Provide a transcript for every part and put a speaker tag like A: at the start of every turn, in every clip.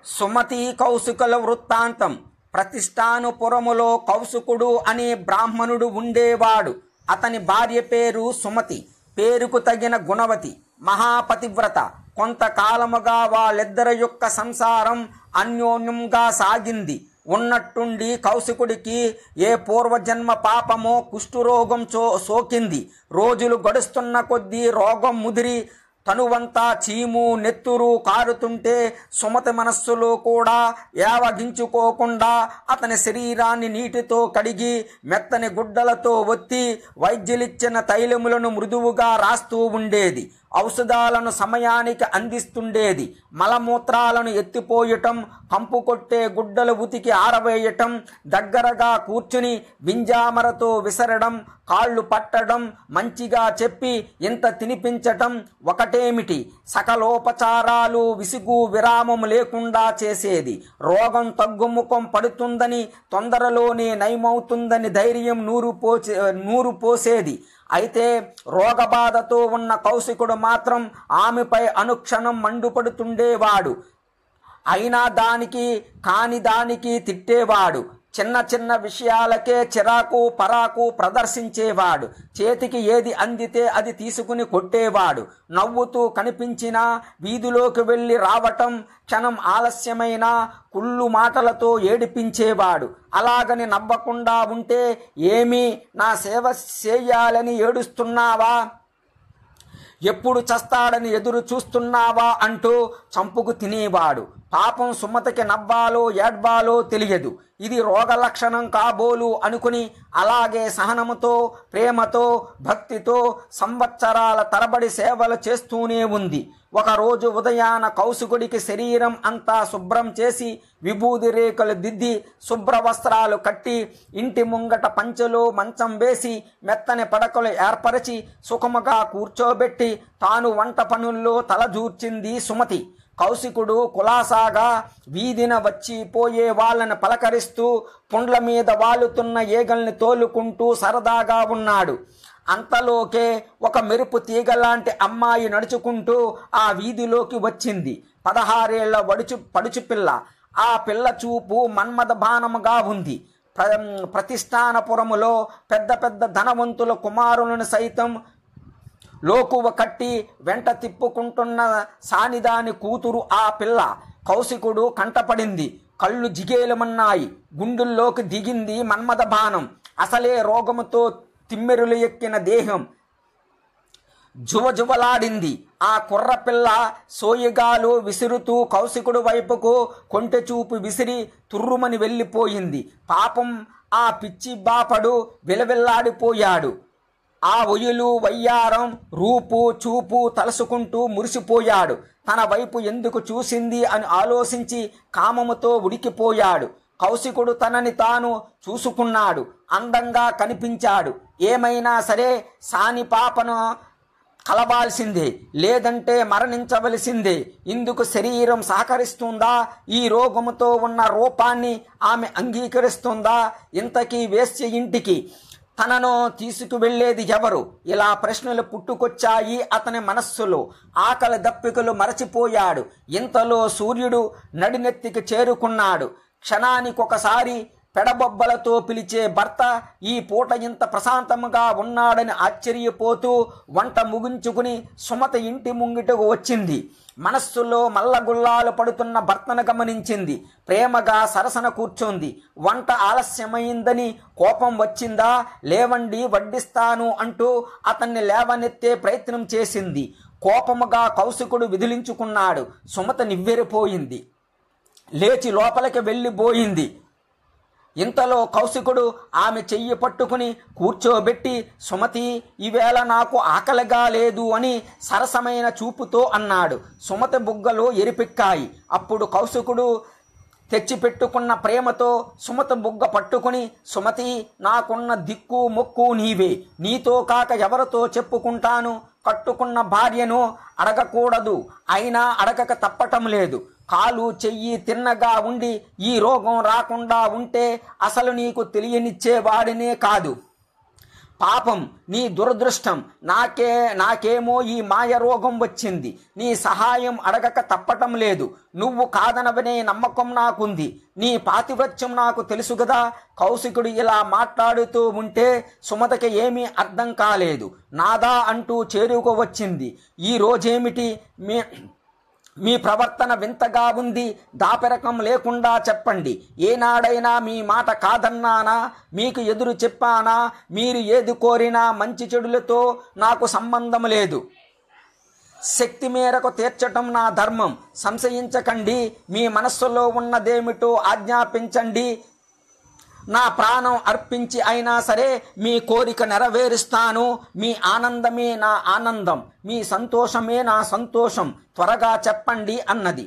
A: సుమతి కౌశికుల వృత్తాంతం. ప్రతిష్టానుపురములో కౌశికుడు అనే బ్రాహ్మణుడు ఉండేవాడు. అతని భార్య పేరు సుమతి. పేరుకు తగిన గుణవతి, మహాపతివ్రత. కొంతకాలముగా వాళ్ళిద్దరి యొక్క సంసారం అన్యోన్యంగా సాగింది. ఉన్నట్టుండి కౌశికుడికి ఏ పూర్వజన్మ పాపమో కుష్ఠరోగం సోకింది. రోజులు గడుస్తున్న కొద్దీ రోగం ముదిరి తనువంతా చీము నెత్తురు కారుతుంటే సుమతి మనస్సులో కూడా ఏవగించుకోకుండా అతని శరీరాన్ని నీటితో కడిగి మెత్తని గుడ్డలతో ఒత్తి వైద్యులిచ్చిన తైలములను మృదువుగా రాస్తూ ఉండేది. ఔషధాలను సమయానికి అందిస్తుండేది. మలమూత్రాలను ఎత్తిపోయటం, కంపు కొట్టే గుడ్డలు ఉతికి ఆరవేయటం, దగ్గరగా కూర్చుని వింజామరతో విసరడం, కాళ్ళు పట్టడం, మంచిగా చెప్పి ఇంత తినిపించటం ఒకటేమిటి, సకలోపచారాలు విసుగు విరామం లేకుండా చేసేది. రోగం తగ్గుముఖం పడుతుందని, తొందరలోనే నయమవుతుందని ధైర్యం నూరు పోసేది. అయితే రోగబాధతో ఉన్న కౌశికుడు మాత్రం ఆమెపై అనుక్షణం మండుపడుతుండేవాడు. అయినా దానికి కాని దానికి తిట్టేవాడు. చిన్న చిన్న విషయాలకే చిరాకు పరాకు ప్రదర్శించేవాడు. చేతికి ఏది అందితే అది తీసుకుని కొట్టేవాడు. నవ్వుతూ కనిపించినా వీధిలోకి వెళ్ళి రావటం, క్షణం ఆలస్యమైన కుళ్ళు మాటలతో ఏడిపించేవాడు. అలాగని నవ్వకుండా ఉంటే ఏమీ నా సేవ చేయాలని ఏడుస్తున్నావా, ఎప్పుడు చస్తాడని ఎదురు చూస్తున్నావా అంటూ చంపుకు తినేవాడు. పాపం సుమతికి నవ్వాలో ఏడ్వాలో తెలియదు. ఇది రోగ లక్షణం కాబోలు అనుకుని అలాగే సహనముతో ప్రేమతో భక్తితో సంవత్సరాల తరబడి సేవలు చేస్తూనే ఉంది. ఒకరోజు ఉదయాన కౌశికుడికి శరీరం అంతా శుభ్రం చేసి విభూది రేఖలు దిద్ది శుభ్ర వస్త్రాలు కట్టి ఇంటి ముంగట పంచెలో మంచం వేసి మెత్తని పడకలు ఏర్పరిచి సుఖముగా కూర్చోబెట్టి తాను వంట పనుల్లో తలదూర్చింది సుమతి. కౌశికుడు కులాసాగా వీధిన వచ్చి పోయే వాళ్ళని పలకరిస్తూ పుండ్ల మీద వాలుతున్న ఈగల్ని తోలుకుంటూ సరదాగా ఉన్నాడు. అంతలోకే ఒక మెరుపు తీగలాంటి అమ్మాయి నడుచుకుంటూ ఆ వీధిలోకి వచ్చింది. 16 ఏళ్ల పడుచుపిల్ల. ఆ పిల్ల చూపు మన్మథ బాణముగా ఉంది. ప్రతిష్టానపురములో పెద్ద పెద్ద ధనవంతుల కుమారులను సైతం లోకువ కట్టి వెంట తిప్పుకుంటున్న సానిదాని కూతురు ఆ పిల్ల. కౌశికుడు కంటపడింది. కళ్ళు జిగేలమన్నాయి. గుండెల్లోకి దిగింది మన్మథ బాణం. అసలే రోగముతో తిమ్మెరులు ఎక్కిన దేహం జువజువలాడింది. ఆ కుర్రపిల్ల సోయగాలు విసురుతూ కౌశికుడు వైపుకు కొంటె చూపు విసిరి తుర్రుమని వెళ్ళిపోయింది. పాపం ఆ పిచ్చి బాపడు విలవిల్లాడిపోయాడు. ఆ ఒయులు వయ్యారం రూపు చూపు తలసుకుంటూ మురిసిపోయాడు. తన వైపు ఎందుకు చూసింది అని ఆలోచించి కామముతో ఉడికిపోయాడు. కౌశికుడు తనని తాను చూసుకున్నాడు. అందంగా కనిపించాడు. ఏమైనా సరే సాని పాపను కలవాల్సిందే, లేదంటే మరణించవలసిందే. ఇందుకు శరీరం సహకరిస్తుందా? ఈ రోగముతో ఉన్న రూపాన్ని ఆమె అంగీకరిస్తుందా? ఇంతకీ వేశ్య ఇంటికి తనను తీసుకువెళ్లేది ఎవరు? ఇలా ప్రశ్నలు పుట్టుకొచ్చాయి అతని మనస్సులో. ఆకలి దప్పికలు మరచిపోయాడు. ఇంతలో సూర్యుడు నడినెత్తికి చేరుకున్నాడు. క్షణానికొకసారి పెడబొబ్బలతో పిలిచే భర్త ఈ పూట ఇంత ప్రశాంతముగా ఉన్నాడని ఆశ్చర్యపోతూ వంట ముగించుకుని సుమతి ఇంటి ముంగిటకు వచ్చింది. మనస్సులో మల్లగుల్లాలు పడుతున్న భర్తను గమనించింది. ప్రేమగా సరసన కూర్చుంది. వంట ఆలస్యమైందని కోపం వచ్చిందా? లేవండి వడ్డిస్తాను అంటూ అతన్ని లేవనెత్తే ప్రయత్నం చేసింది. కోపముగా కౌశికుడు విదిలించుకున్నాడు. సుమతి నివ్వెరిపోయింది. లేచి లోపలికి వెళ్ళిపోయింది. ఇంతలో కౌశికుడు ఆమె చెయ్యి పట్టుకుని కూర్చోబెట్టి, సుమతి, ఈవేళ నాకు ఆకలిగా లేదు అని సరసమైన చూపుతో అన్నాడు. సుమతి బుగ్గలు ఎరిపెక్కాయి. అప్పుడు కౌశికుడు తెచ్చిపెట్టుకున్న ప్రేమతో సుమతి బుగ్గ పట్టుకుని, సుమతి, నాకున్న దిక్కు మొక్కు నీవే. నీతో కాక ఎవరితో చెప్పుకుంటాను? కట్టుకున్న భార్యను అడగకూడదు, అయినా అడగక తప్పటం లేదు. కాలు చెయ్యి తిన్నగా ఉండి ఈ రోగం రాకుండా ఉంటే అసలు నీకు తెలియనిచ్చేవాడినే కాదు. పాపం, నీ దురదృష్టం, నాకేమో ఈ మాయ రోగం వచ్చింది. నీ సహాయం అడగక తప్పటం లేదు. నువ్వు కాదనవనే నమ్మకం నాకుంది. నీ పాతివ్రత్యం నాకు తెలుసు గదా. కౌశికుడు ఇలా మాట్లాడుతూ ఉంటే సుమతికి ఏమీ అర్థం కాలేదు. నాదా అంటూ చేరుకోవచ్చింది. ఈ రోజేమిటి మీ ప్రవర్తన వింతగా ఉంది. దాపెరకం లేకుండా చెప్పండి. ఏనాడైనా మీ మాట కాదన్నానా? మీకు ఎదురు చెప్పానా? మీరు ఏది కోరినా మంచి చెడులతో నాకు సంబంధం లేదు. శక్తి మేరకు తీర్చటం నా ధర్మం. సంశయించకండి. మీ మనస్సులో ఉన్నదేమిటో ఆజ్ఞాపించండి. నా ప్రాణం అర్పించి అయినా సరే మీ కోరిక నెరవేరుస్తాను. మీ ఆనందమే నా ఆనందం, మీ సంతోషమే నా సంతోషం. త్వరగా చెప్పండి అన్నది.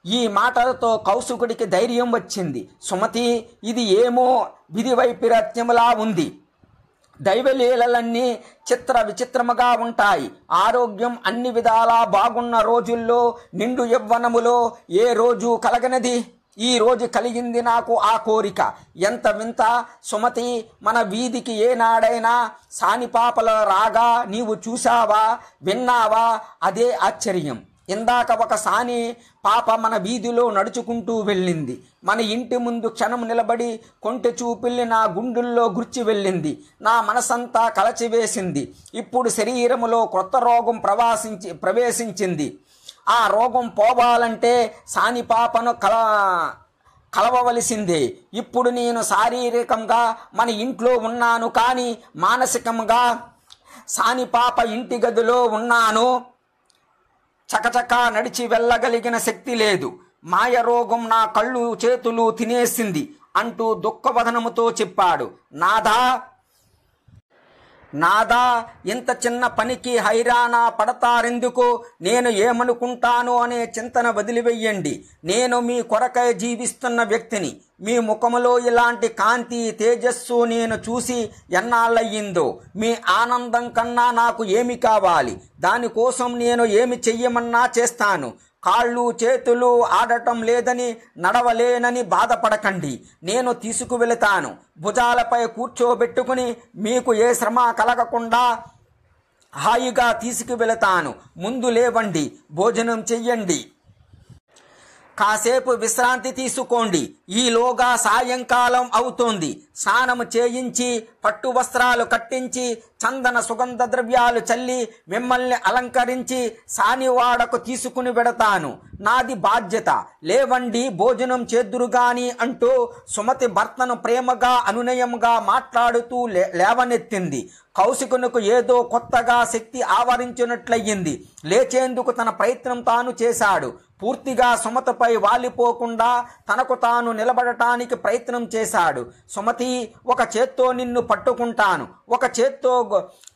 A: ఈ మాటలతో కౌశికుడికి ధైర్యం వచ్చింది. సుమతి, ఇది ఏమో విధి వైపరీత్యములా ఉంది. దైవలీలలన్నీ చిత్ర విచిత్రముగా ఉంటాయి. ఆరోగ్యం అన్ని విధాలా బాగున్న రోజుల్లో, నిండు యవ్వనములో ఏ రోజు కలగనది? ఈ రోజు కలిగింది నాకు ఆ కోరిక. ఎంత వింత సుమతి! మన వీధికి ఏనాడైనా సానిపాపల రాగా నీవు చూశావా, విన్నావా? అదే ఆశ్చర్యం. ఇందాక ఒక సాని పాప మన వీధిలో నడుచుకుంటూ వెళ్ళింది. మన ఇంటి ముందు క్షణం నిలబడి కొంటె చూపిల్ని నా గుండెల్లో గుర్చి వెళ్ళింది. నా మనసంతా కలచివేసింది. ఇప్పుడు శరీరములో క్రొత్త రోగం ప్రవేశించింది. ఆ రోగం పోవాలంటే సాని పాపను కలవవలసిందే. ఇప్పుడు నేను శారీరకంగా మన ఇంట్లో ఉన్నాను, కానీ మానసికంగా సాని పాప ఇంటి గదిలో ఉన్నాను. చకచకా నడిచి వెళ్ళగలిగిన శక్తి లేదు. మాయ రోగం నా కళ్ళు చేతులు తినేసింది అంటూ దుఃఖవదనముతో చెప్పాడు. నాదా, ఇంత చిన్న పనికి హైరాణ పడతారెందుకు? నేను ఏమనుకుంటాను అనే చింతన వదిలివెయ్యండి. నేను మీ కొరకై జీవిస్తున్న వ్యక్తిని. మీ ముఖములో ఇలాంటి కాంతి, తేజస్సు నేను చూసి ఎన్నాళ్ళయ్యిందో. మీ ఆనందం కన్నా నాకు ఏమి కావాలి? దానికోసం నేను ఏమి చెయ్యమన్నా చేస్తాను. కాళ్ళు చేతులు ఆడటం లేదని, నడవలేనని బాధపడకండి. నేను తీసుకువెళతాను. భుజాలపై కూర్చోబెట్టుకుని మీకు ఏ శ్రమ కలగకుండా హాయిగా తీసుకువెళతాను. ముందు లేవండి, భోజనం చెయ్యండి, కాసేపు విశ్రాంతి తీసుకోండి. ఈలోగా సాయంకాలం అవుతోంది. స్నానము చేయించి, పట్టు వస్త్రాలు కట్టించి, చందన సుగంధ ద్రవ్యాలు చల్లి మిమ్మల్ని అలంకరించి సానివాడకు తీసుకుని వెడతాను. నాది బాధ్యత. లేవండి, భోజనం చేద్దురుగాని అంటూ సుమతి భర్తను ప్రేమగా అనునయంగా మాట్లాడుతూ లేవనెత్తింది. కౌశికునకు ఏదో కొత్తగా శక్తి ఆవరించినట్లయింది. లేచేందుకు తన ప్రయత్నం తాను చేశాడు. పూర్తిగా సుమతిపై వాలిపోకుండా తనకు తాను నిలబడటానికి ప్రయత్నం చేశాడు. సుమతి, ఒక చేత్తో నిన్ను పట్టుకుంటాను, ఒక చేత్తో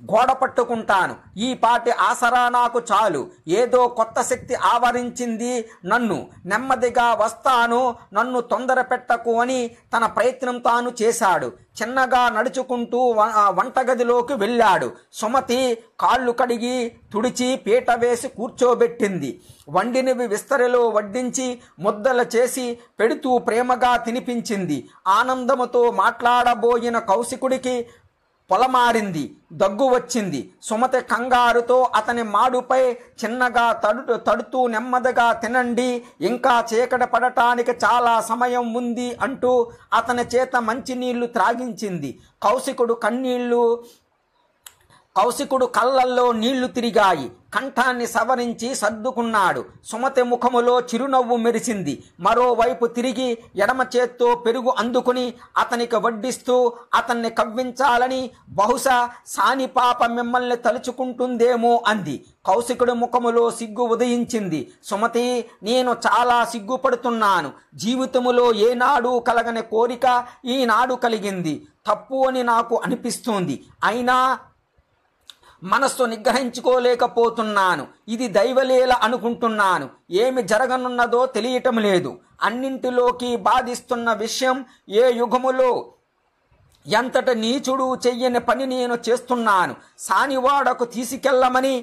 A: గోడ పట్టుకుంటాను. ఈ పాటి ఆసరా నాకు చాలు. ఏదో కొత్త శక్తి ఆవరించింది నన్ను. నెమ్మదిగా వస్తాను, నన్ను తొందర పెట్టకు అని తన ప్రయత్నం తాను చేశాడు. చిన్నగా నడుచుకుంటూ వంటగదిలోకి వెళ్ళాడు. సుమతి కాళ్ళు కడిగి తుడిచి పీట వేసి కూర్చోబెట్టింది. వండినవి విస్తరిలో వడ్డించి ముద్దలు చేసి పెడుతూ ప్రేమగా తినిపించింది. ఆనందముతో మాట్లాడబోయిన కౌశికుడికి పొలమారింది, దగ్గు వచ్చింది. సుమతి కంగారుతో అతని మాడుపై చిన్నగా తడుతూ నెమ్మదిగా తినండి, ఇంకా చీకటి పడటానికి చాలా సమయం ఉంది అంటూ అతని చేత మంచినీళ్లు త్రాగించింది. కౌశికుడు కళ్ళల్లో నీళ్లు తిరిగాయి. కంఠాన్ని సవరించి సర్దుకున్నాడు. సుమతి ముఖములో చిరునవ్వు మెరిసింది. మరోవైపు తిరిగి ఎడమ చేత్తో పెరుగు అందుకుని అతనికి వడ్డిస్తూ అతన్ని కవ్వించాలని, బహుశా సాని పాప మిమ్మల్ని తలుచుకుంటుందేమో అంది. కౌశికుడి ముఖములో సిగ్గు ఉదయించింది. సుమతి, నేను చాలా సిగ్గుపడుతున్నాను. జీవితములో ఏనాడు కలగని కోరిక ఈనాడు కలిగింది. తప్పు అని నాకు అనిపిస్తోంది. అయినా మనస్సు నిగ్రహించుకోలేకపోతున్నాను. ఇది దైవలీల అనుకుంటున్నాను. ఏమి జరగనున్నదో తెలియటం లేదు. అన్నింటిలోకి బాధిస్తున్న విషయం, ఏ యుగములో ఎంతట నీచుడు చెయ్యని పని నేను చేస్తున్నాను. సానివాడకు తీసుకెళ్లమని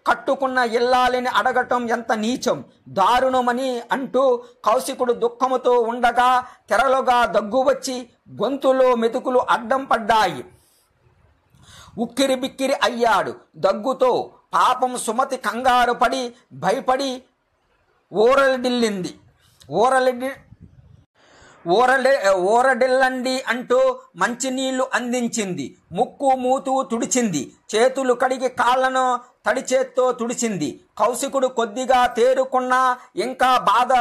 A: కట్టుకున్న ఇల్లాలిని అడగటం ఎంత నీచం, దారుణమని అంటూ కౌశికుడు దుఃఖముతో ఉండగా తెరలుగా దగ్గు వచ్చి గొంతులో మెతుకులు అడ్డం పడ్డాయి. ఉక్కిరి బిక్కిరి అయ్యాడు దగ్గుతో. పాపం సుమతి కంగారు పడి భయపడి ఊరడిల్లండి అంటూ మంచినీళ్లు అందించింది. ముక్కు మూతు తుడిచింది. చేతులు కడిగి కాళ్లను తడి చేత్తో తుడిచింది. కౌశికుడు కొద్దిగా తేరుకున్నా ఇంకా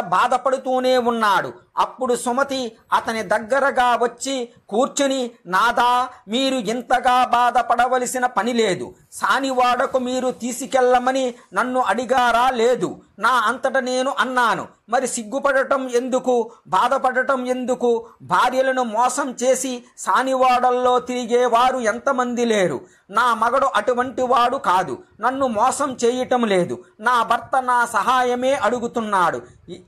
A: బాధపడుతూనే ఉన్నాడు. అప్పుడు సుమతి అతని దగ్గరగా వచ్చి కూర్చుని, నాదా, మీరు ఇంతగా బాధపడవలసిన పని లేదు. సానివాడకు మీరు తీసుకెళ్లమని నన్ను అడిగారా? లేదు. నా అంతట నేను అన్నాను. మరి సిగ్గుపడటం ఎందుకు? బాధపడటం ఎందుకు? భార్యలను మోసం చేసి సానివాడల్లో తిరిగేవారు ఎంతమంది లేరు. నా మగడు అటువంటి వాడు కాదు. నన్ను మోసం చేయటం లేదు. నా భర్త నా సహాయమే అడుగుతున్నాడు.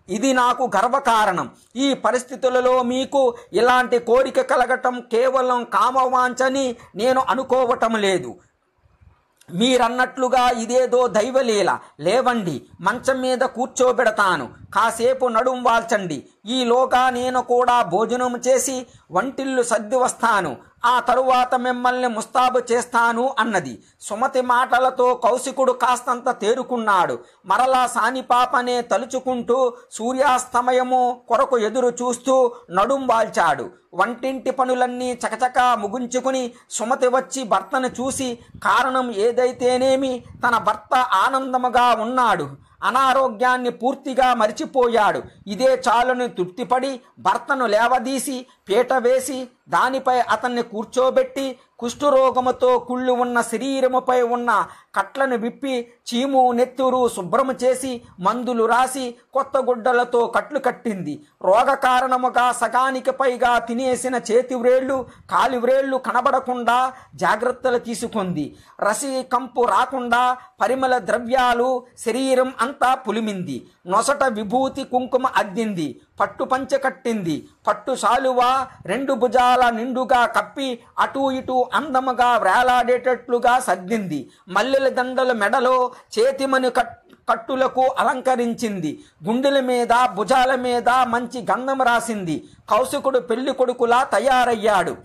A: ఇది నాకు గర్వకారణం. ఈ పరిస్థితులలో మీకు ఇలాంటి కోరిక కలగటం కేవలం కామవాంఛని నేను అనుకోవటం లేదు. మీరన్నట్లుగా ఇదేదో దైవలీల. లేవండి, మంచం మీద కూర్చోబెడతాను. కాసేపు నడుం వాల్చండి. ఈలోగా నేను కూడా భోజనం చేసి వంటిల్లు సర్ది వస్తాను. ఆ తరువాత మిమ్మల్ని ముస్తాబు చేస్తాను అన్నది. సుమతి మాటలతో కౌశికుడు కాస్తంత తేరుకున్నాడు. మరలా సానిపాపనే తలుచుకుంటూ సూర్యాస్తమయము కొరకు ఎదురు చూస్తూ నడుం వాల్చాడు. వంటింటి పనులన్నీ చకచకా ముగించుకుని సుమతి వచ్చి భర్తను చూసి, కారణం ఏదైతేనేమి తన భర్త ఆనందముగా ఉన్నాడు, అనారోగ్యాన్ని పూర్తిగా మరిచిపోయాడు, ఇదే చాలుని తృప్తిపడి భర్తను లేవదీసి పీట వేసి దానిపై అతన్ని కూర్చోబెట్టి కుష్ఠరోగముతో కుళ్ళు ఉన్న శరీరముపై ఉన్న కట్లను విప్పి చీము నెత్తురు శుభ్రము చేసి మందులు రాసి కొత్త గుడ్డలతో కట్లు కట్టింది. రోగ కారణముగా సగానికి పైగా తినేసిన చేతి వ్రేళ్లు కాలి వ్రేళ్లు కనబడకుండా జాగ్రత్తలు తీసుకుంది. రసి కంపు రాకుండా పరిమళ ద్రవ్యాలు శరీరం అంతా పులిమింది. నొసట విభూతి కుంకుమ అద్దింది. పట్టు పంచె కట్టింది. పట్టు శాలువా రెండు భుజాల నిండుగా కప్పి అటూ ఇటూ అందముగా వేలాడేటట్లుగా సర్దింది. మల్లెల దండల మెడలో చేతిమని కట్టులకు అలంకరించింది. గుండెల మీద భుజాల మీద మంచి గంధం రాసింది. కౌశికుడు పెళ్లి కొడుకులా తయారయ్యాడు.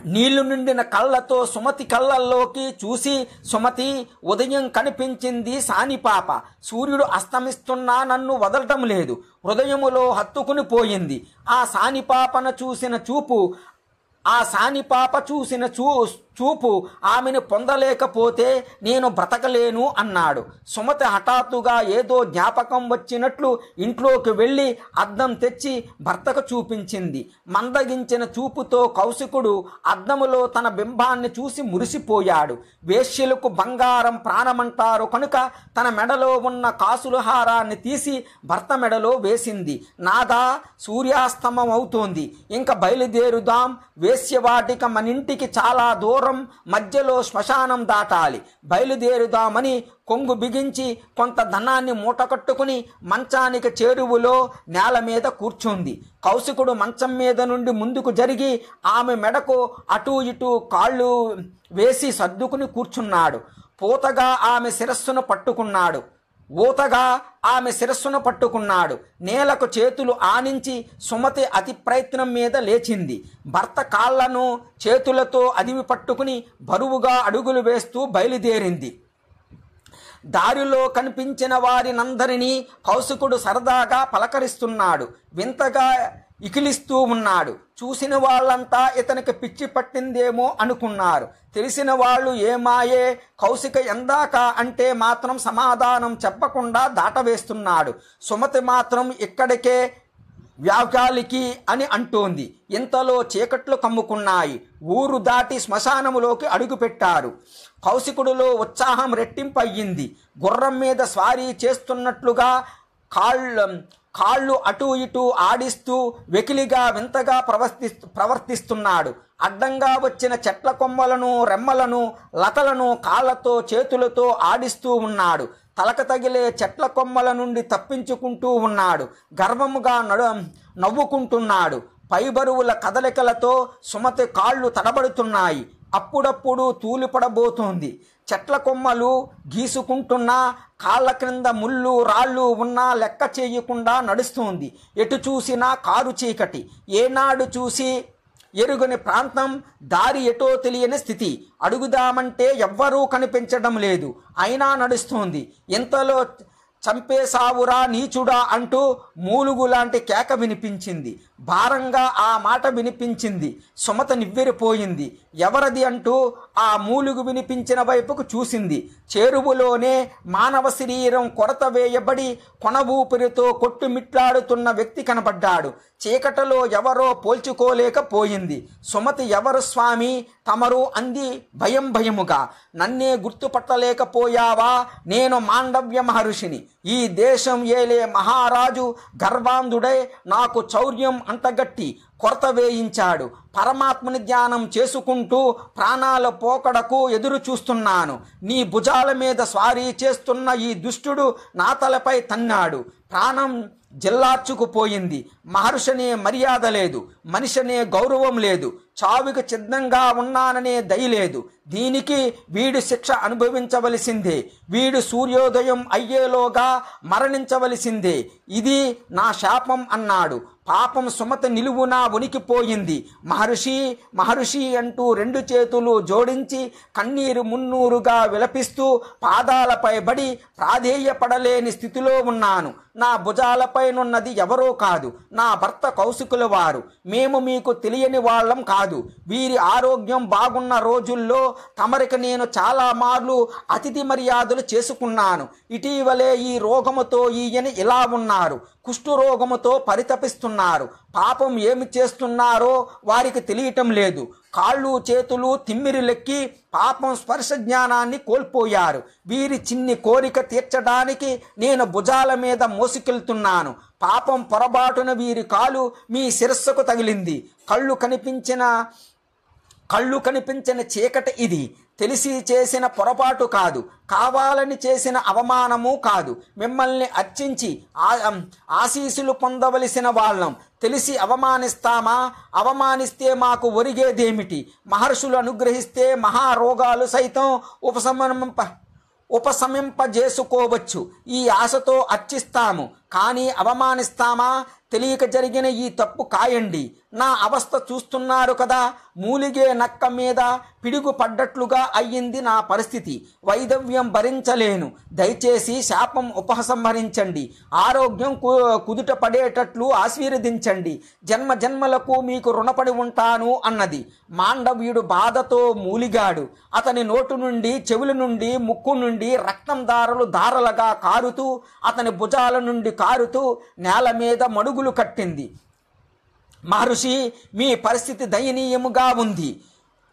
A: నీళ్లు నిండిన కళ్ళతో సుమతి కళ్ళల్లోకి చూసి, సుమతి, ఉదయం కనిపించింది సానిపాప. సూర్యుడు అస్తమిస్తున్నా నన్ను వదలటం లేదు. హృదయములో హత్తుకుని పోయింది. ఆ సానిపాపను చూసిన చూపు ఆమెను పొందలేకపోతే నేను బ్రతకలేను అన్నాడు. సుమతి హఠాత్తుగా ఏదో జ్ఞాపకం వచ్చినట్లు ఇంట్లోకి వెళ్ళి అద్దం తెచ్చి భర్తకు చూపించింది. మందగించిన చూపుతో కౌశికుడు అద్దములో తన బింబాన్ని చూసి మురిసిపోయాడు. వేశ్యలకు బంగారం ప్రాణమంటారు కనుక తన మెడలో ఉన్న కాసుల హారాన్ని తీసి భర్త మెడలో వేసింది. నాదా, సూర్యాస్తమం అవుతోంది, ఇంకా బయలుదేరుదాం. వేశ్యవాటిక మనింటికి చాలా దూరం, మధ్యలో శ్మశానం దాటాలి. బయలుదేరుదామని కొంగు బిగించి కొంత ధనాన్ని మూటకట్టుకుని మంచానికి చేరువులో నేల మీద కూర్చుంది. కౌశికుడు మంచం మీద నుండి ముందుకు జరిగి ఆమె మెడకు అటూ ఇటూ కాళ్ళు వేసి సర్దుకుని కూర్చున్నాడు. ఊతగా ఆమె శిరస్సును పట్టుకున్నాడు. నేలకు చేతులు ఆనించి సుమతి అతి ప్రయత్నం మీద లేచింది. భర్త కాళ్లను చేతులతో అదిమి పట్టుకుని బరువుగా అడుగులు వేస్తూ బయలుదేరింది. దారిలో కనిపించిన వారినందరినీ కౌశికుడు సరదాగా పలకరిస్తున్నాడు. వింతగా ఇకిలిస్తూ ఉన్నాడు. చూసిన వాళ్ళంతా ఇతనికి పిచ్చి పట్టిందేమో అనుకున్నారు. తెలిసిన వాళ్ళు ఏమాయే, కౌశిక ఎందాక అంటే మాత్రం సమాధానం చెప్పకుండా దాటవేస్తున్నాడు. సుమతి మాత్రం ఇక్కడికే వ్యాఘాలికి అని అంటోంది. ఇంతలో చీకట్లు కమ్ముకున్నాయి. ఊరు దాటి శ్మశానములోకి అడుగుపెట్టారు. కౌశికుడిలో ఉత్సాహం రెట్టింపయ్యింది. గుర్రం మీద స్వారీ చేస్తున్నట్లుగా కాళ్ళు అటూ ఇటూ ఆడిస్తూ వెకిలిగా వింతగా ప్రవర్తిస్తున్నాడు. అడ్డంగా వచ్చిన చెట్ల కొమ్మలను, రెమ్మలను, లతలను కాళ్లతో చేతులతో ఆడిస్తూ ఉన్నాడు. తలకు తగిలే చెట్ల కొమ్మల నుండి తప్పించుకుంటూ ఉన్నాడు. గర్వముగా నవ్వుకుంటున్నాడు. పైబరువుల కదలికలతో సుమతి కాళ్ళు తడబడుతున్నాయి. అప్పుడప్పుడు తూలిపడబోతోంది. చెట్ల కొమ్మలు గీసుకుంటున్నా కాళ్ళ క్రింద ముళ్ళు రాళ్ళు ఉన్నా లెక్క చేయకుండా నడుస్తోంది. ఎటు చూసినా కారు చీకటి. ఏనాడు చూసి ఎరుగని ప్రాంతం, దారి ఎటో తెలియని స్థితి. అడుగుదామంటే ఎవ్వరూ కనిపించడం లేదు, అయినా నడుస్తోంది. ఇంతలో చంపేశావురా నీచుడా అంటూ మూలుగు లాంటి కేక వినిపించింది. భారంగా ఆ మాట వినిపించింది. సుమత నివ్వెరపోయింది. ఎవరది అంటూ ఆ మూలుగు వినిపించిన వైపుకు చూసింది. చేరువులోనే మానవ శరీరం కొరత వేయబడి కొన ఊపిరితో కొట్టుమిట్లాడుతున్న వ్యక్తి కనబడ్డాడు. చీకటిలో ఎవరో పోల్చుకోలేకపోయింది. సుమతి ఎవరు స్వామి తమరు అంది భయం భయముగా. నన్నే గుర్తుపట్టలేకపోయావా? నేను మాండవ్య మహర్షిని. ఈ దేశం ఏలే మహారాజు గర్వాంధుడై నాకు చౌర్యం అంటగట్టి కొరత వేయించాడు. పరమాత్మని ధ్యానం చేసుకుంటూ ప్రాణాల పోకడకు ఎదురు చూస్తున్నాను. నీ భుజాల మీద స్వారీ చేస్తున్న ఈ దుష్టుడు నా తలపై తన్నాడు. ప్రాణం జిల్లార్చుకుపోయింది. మహర్షనే మర్యాద లేదు, మనిషనే గౌరవం లేదు, చావుకి సిద్ధంగా ఉన్నాననే దయ లేదు. దీనికి వీడు శిక్ష అనుభవించవలసిందే. వీడు సూర్యోదయం అయ్యేలోగా మరణించవలసిందే. ఇది నా శాపం అన్నాడు. పాపం సుమత నిలువునా వణికిపోయింది. మహర్షి మహర్షి అంటూ రెండు చేతులు జోడించి కన్నీరు మున్నూరుగా విలపిస్తూ పాదాలపై బడి ప్రాధేయపడలేని స్థితిలో ఉన్నాను. నా భుజాలపైనున్నది ఎవరో కాదు, నా భర్త కౌశికుల వారు. మేము మీకు తెలియని వాళ్ళం కాదు. వీరి ఆరోగ్యం బాగున్న రోజుల్లో తమరికి నేను చాలా మార్లు అతిథి మర్యాదలు చేసుకున్నాను. ఇటీవలే ఈ రోగముతో ఈయన ఇలా ఉన్నారు. కుష్ఠరోగముతో పరితపిస్తున్నారు. పాపం ఏమి చేస్తున్నారో వారికి తెలియటం లేదు. కాళ్ళు చేతులు తిమ్మిరిలెక్కి పాపం స్పర్శ జ్ఞానాన్ని కోల్పోయారు. వీరి చిన్ని కోరిక తీర్చడానికి నేను భుజాల మీద మోసుకెళ్తున్నాను. పాపం పొరబాటున వీరి కాలు మీ శిరస్సుకు తగిలింది. కళ్ళు కనిపించిన చీకటి ఇది. తెలిసి చేసిన పొరపాటు కాదు, కావాలని చేసిన అవమానము కాదు. మిమ్మల్ని అర్చించి ఆశీస్సులు పొందవలసిన వాళ్ళం. తెలిసి అవమానిస్తామా? అవమానిస్తే మాకు ఒరిగేదేమిటి? మహర్షులు అనుగ్రహిస్తే మహారోగాలు సైతం ఉపశమింపజేసుకోవచ్చు. ఈ ఆశతో అర్చిస్తాము, కానీ అవమానిస్తామా? తెలియక జరిగిన ఈ తప్పు కాయండి. నా అవస్థ చూస్తున్నారు కదా. మూలిగే నక్క మీద పిడుగు పడ్డట్లుగా అయ్యింది నా పరిస్థితి. వైదవ్యం భరించలేను. దయచేసి శాపం ఉపసంహరించండి. ఆరోగ్యం కుదుట పడేటట్లు ఆశీర్వదించండి. జన్మ జన్మలకు మీకు రుణపడి ఉంటాను అన్నది. మాండవ్యుడు బాధతో మూలిగాడు. అతని నోటు నుండి, చెవుల నుండి, ముక్కు నుండి రక్తం ధారలుగా కారుతూ, అతని భుజాల నుండి కారుతూ నేల మీద మడుగులు కట్టింది. మహర్షి, మీ పరిస్థితి దయనీయముగా ఉంది.